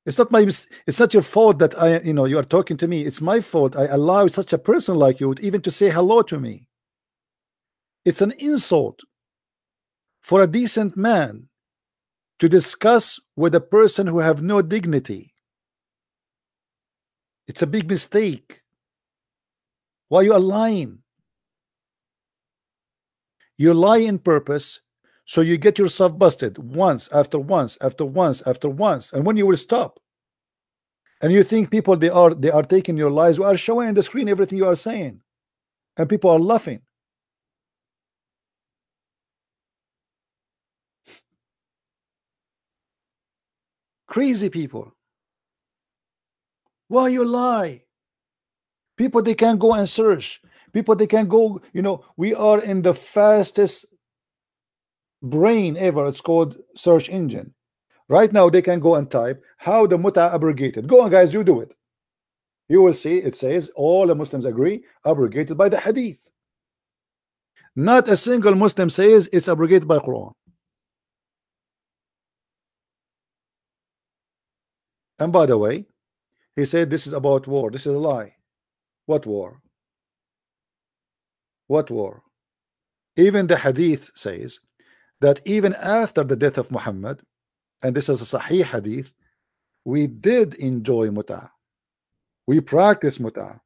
It's not your fault that you are talking to me. It's my fault I allow such a person like you even to say hello to me. It's an insult for a decent man to discuss with a person who have no dignity. It's a big mistake. Why you are lying? You lie in purpose, so you get yourself busted once after once after once after once. And when you will stop? And you think people they are taking your lies. We are showing on the screen everything you are saying, and people are laughing. Crazy people. Why you lie? People they can go and search. People they can go. We are in the fastest brain ever. It's called search engine. Right now they can go and type how the muta abrogated. Go on, guys, you do it. You will see it says all the Muslims agree abrogated by the hadith. Not a single Muslim says it's abrogated by Quran. And by the way, he said this is about war. This is a lie. What war? What war? Even the hadith says that even after the death of Muhammad, and this is a Sahih hadith, we did enjoy muta. We practiced muta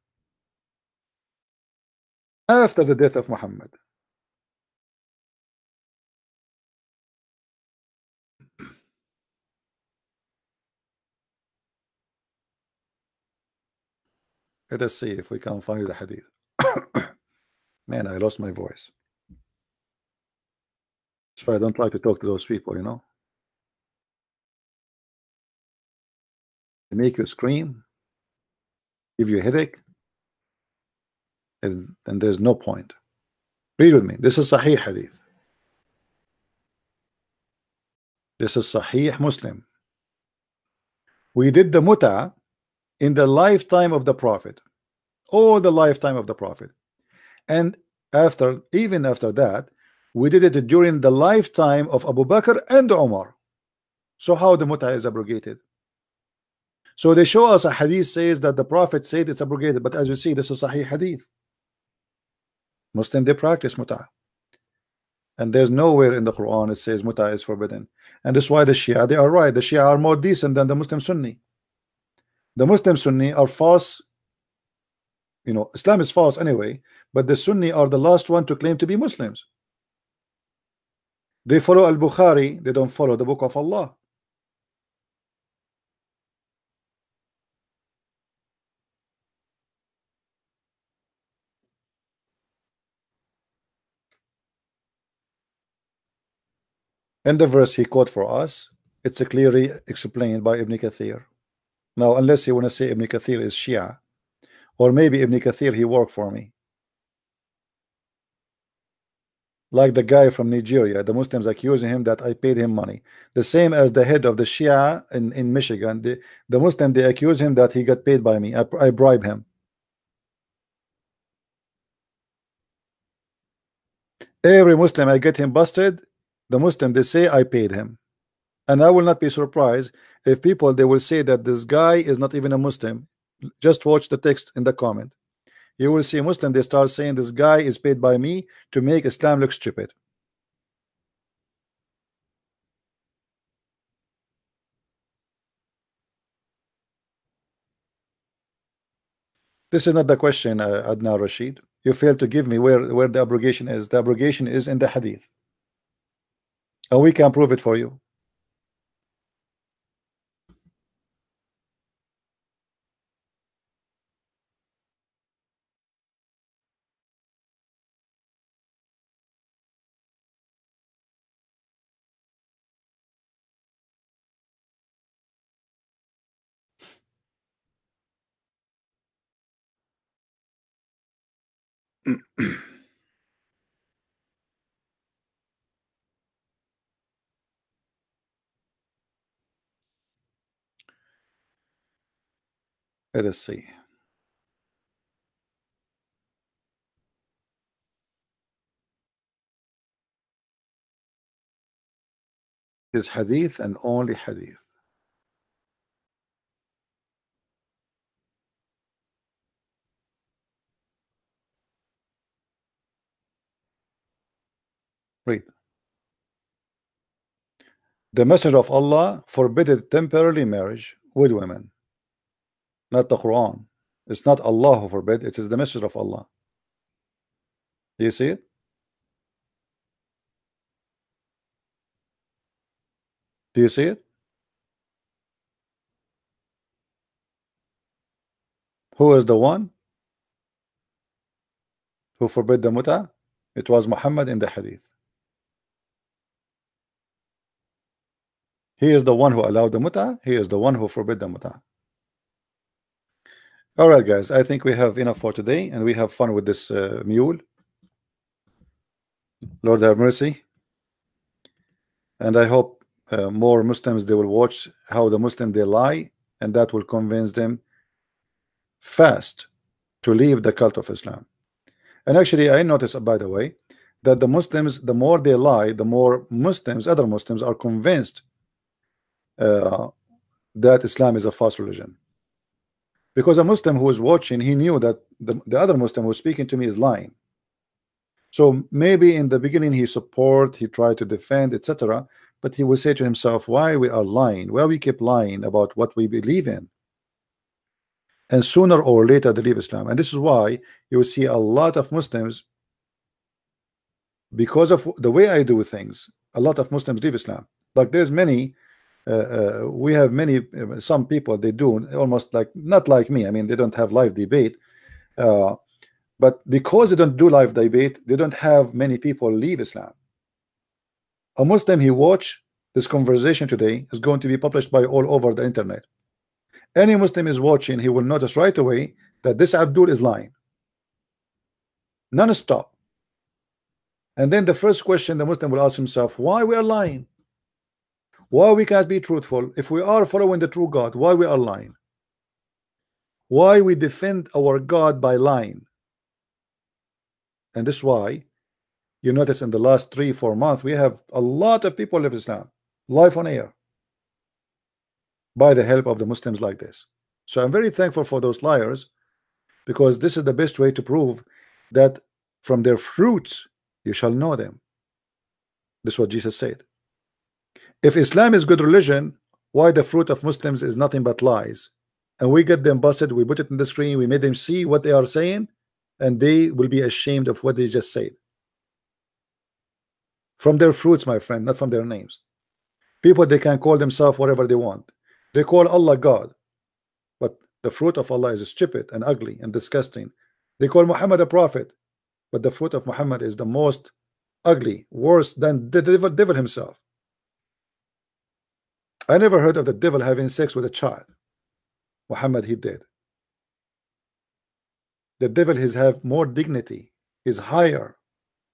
after the death of Muhammad. Let us see if we can find the hadith. Man, I lost my voice. So I don't try to talk to those people, They make you scream, give you a headache, and there's no point. Read with me. This is Sahih hadith. This is Sahih Muslim. We did the muta in the lifetime of the Prophet, all the lifetime of the Prophet, and even after that, we did it during the lifetime of Abu Bakr and Umar. So how the muta is abrogated? So they show us a hadith says that the Prophet said it's abrogated, but as you see, this is Sahih hadith. Muslim they practice muta, and there's nowhere in the Quran it says muta is forbidden. And that's why the Shia, they are right. The Shia are more decent than the Muslim Sunni. The Muslim Sunni are false. Islam is false anyway, but the Sunni are the last one to claim to be Muslims. They follow Al-Bukhari, they don't follow the book of Allah. In the verse he quote for us, it's clearly explained by Ibn Kathir. Now, unless you want to say Ibn Kathir is Shia, or maybe Ibn Kathir he worked for me, like the guy from Nigeria, the Muslims accusing him that I paid him money. The same as the head of the Shia in Michigan, the Muslim they accuse him that he got paid by me. I bribe him. Every Muslim I get him busted, the Muslim they say I paid him. And I will not be surprised if people they will say that this guy is not even a Muslim. Just watch the text in the comment. you will see Muslim, they start saying this guy is paid by me to make Islam look stupid. This is not the question, Adnan Rashid. You failed to give me where the abrogation is. The abrogation is in the hadith, and we can prove it for you. Let us see. It's hadith and only hadith. Read. The Messenger of Allah forbade temporarily marriage with women. Not the Quran. It's not Allah who forbid, it is the Messenger of Allah. Do you see it? Do you see it? Who is the one who forbid the mut'ah? It was Muhammad in the hadith. He is the one who allowed the mut'ah. He is the one who forbid the mut'ah. All right, guys, I think we have enough for today, and we have fun with this mule. Lord have mercy. And I hope more Muslims, they will watch how the Muslim they lie, and that will convince them fast to leave the cult of Islam. And actually, I noticed, by the way, that the Muslims, the more they lie, the more Muslims, other Muslims, are convinced that Islam is a false religion. Because a Muslim who is watching, he knew that the other Muslim who was speaking to me is lying. So maybe in the beginning he tried to defend, etc. But he will say to himself, why we are lying? Why we keep lying about what we believe in? And sooner or later they leave Islam. And this is why you will see a lot of Muslims, because of the way I do things, a lot of Muslims leave Islam. Like there's many, we have many, some people, they do almost like, not like me, I mean, they don't have live debate, but because they don't do live debate, they don't have many people leave Islam. A Muslim, he watch this conversation today is going to be published by all over the internet. Any Muslim is watching, he will notice right away that this Abdul is lying non-stop. And then the first question the Muslim will ask himself, why we are lying? Why we can't be truthful? If we are following the true God, why we are lying? Why we defend our God by lying? And this is why you notice in the last 3-4 months we have a lot of people leave Islam live on air by the help of the Muslims like this. So I'm very thankful for those liars, because this is the best way to prove that from their fruits you shall know them. This is what Jesus said. If Islam is good religion, why the fruit of Muslims is nothing but lies? And we get them busted, we put it in the screen, we made them see what they are saying, and they will be ashamed of what they just said. From their fruits, my friend, not from their names. People, they can call themselves whatever they want. They call Allah God, but the fruit of Allah is stupid and ugly and disgusting. They call Muhammad a prophet, but the fruit of Muhammad is the most ugly, worse than the devil himself. I never heard of the devil having sex with a child. Muhammad, he did. The devil is have more dignity, he's higher,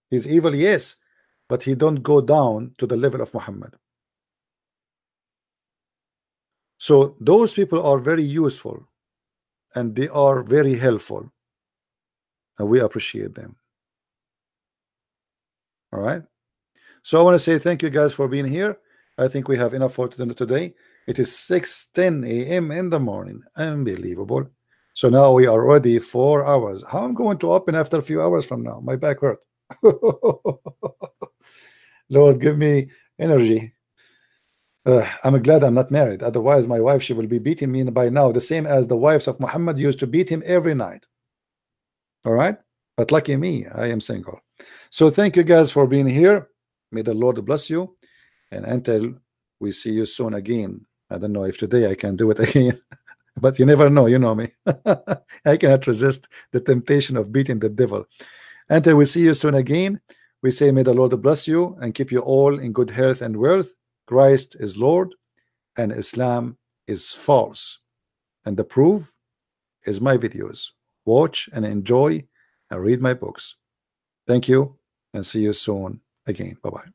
he's evil, yes, but he don't go down to the level of Muhammad. So those people are very useful and they are very helpful, and we appreciate them. All right, so I want to say thank you guys for being here. I think we have enough for today. It is 6:10 a.m. in the morning. Unbelievable. So now we are already 4 hours. How I'm going to open after a few hours from now? My back hurt. Lord, give me energy. I'm glad I'm not married. Otherwise, my wife, she will be beating me by now, the same as the wives of Muhammad used to beat him every night. All right? But lucky me, I am single. So thank you guys for being here. May the Lord bless you. And until we see you soon again. I don't know if today I can do it again. But you never know, you know me. I cannot resist the temptation of beating the devil. Until we see you soon again, we say may the Lord bless you and keep you all in good health and wealth. Christ is Lord and Islam is false. And the proof is my videos. Watch and enjoy and read my books. Thank you and see you soon again. Bye-bye.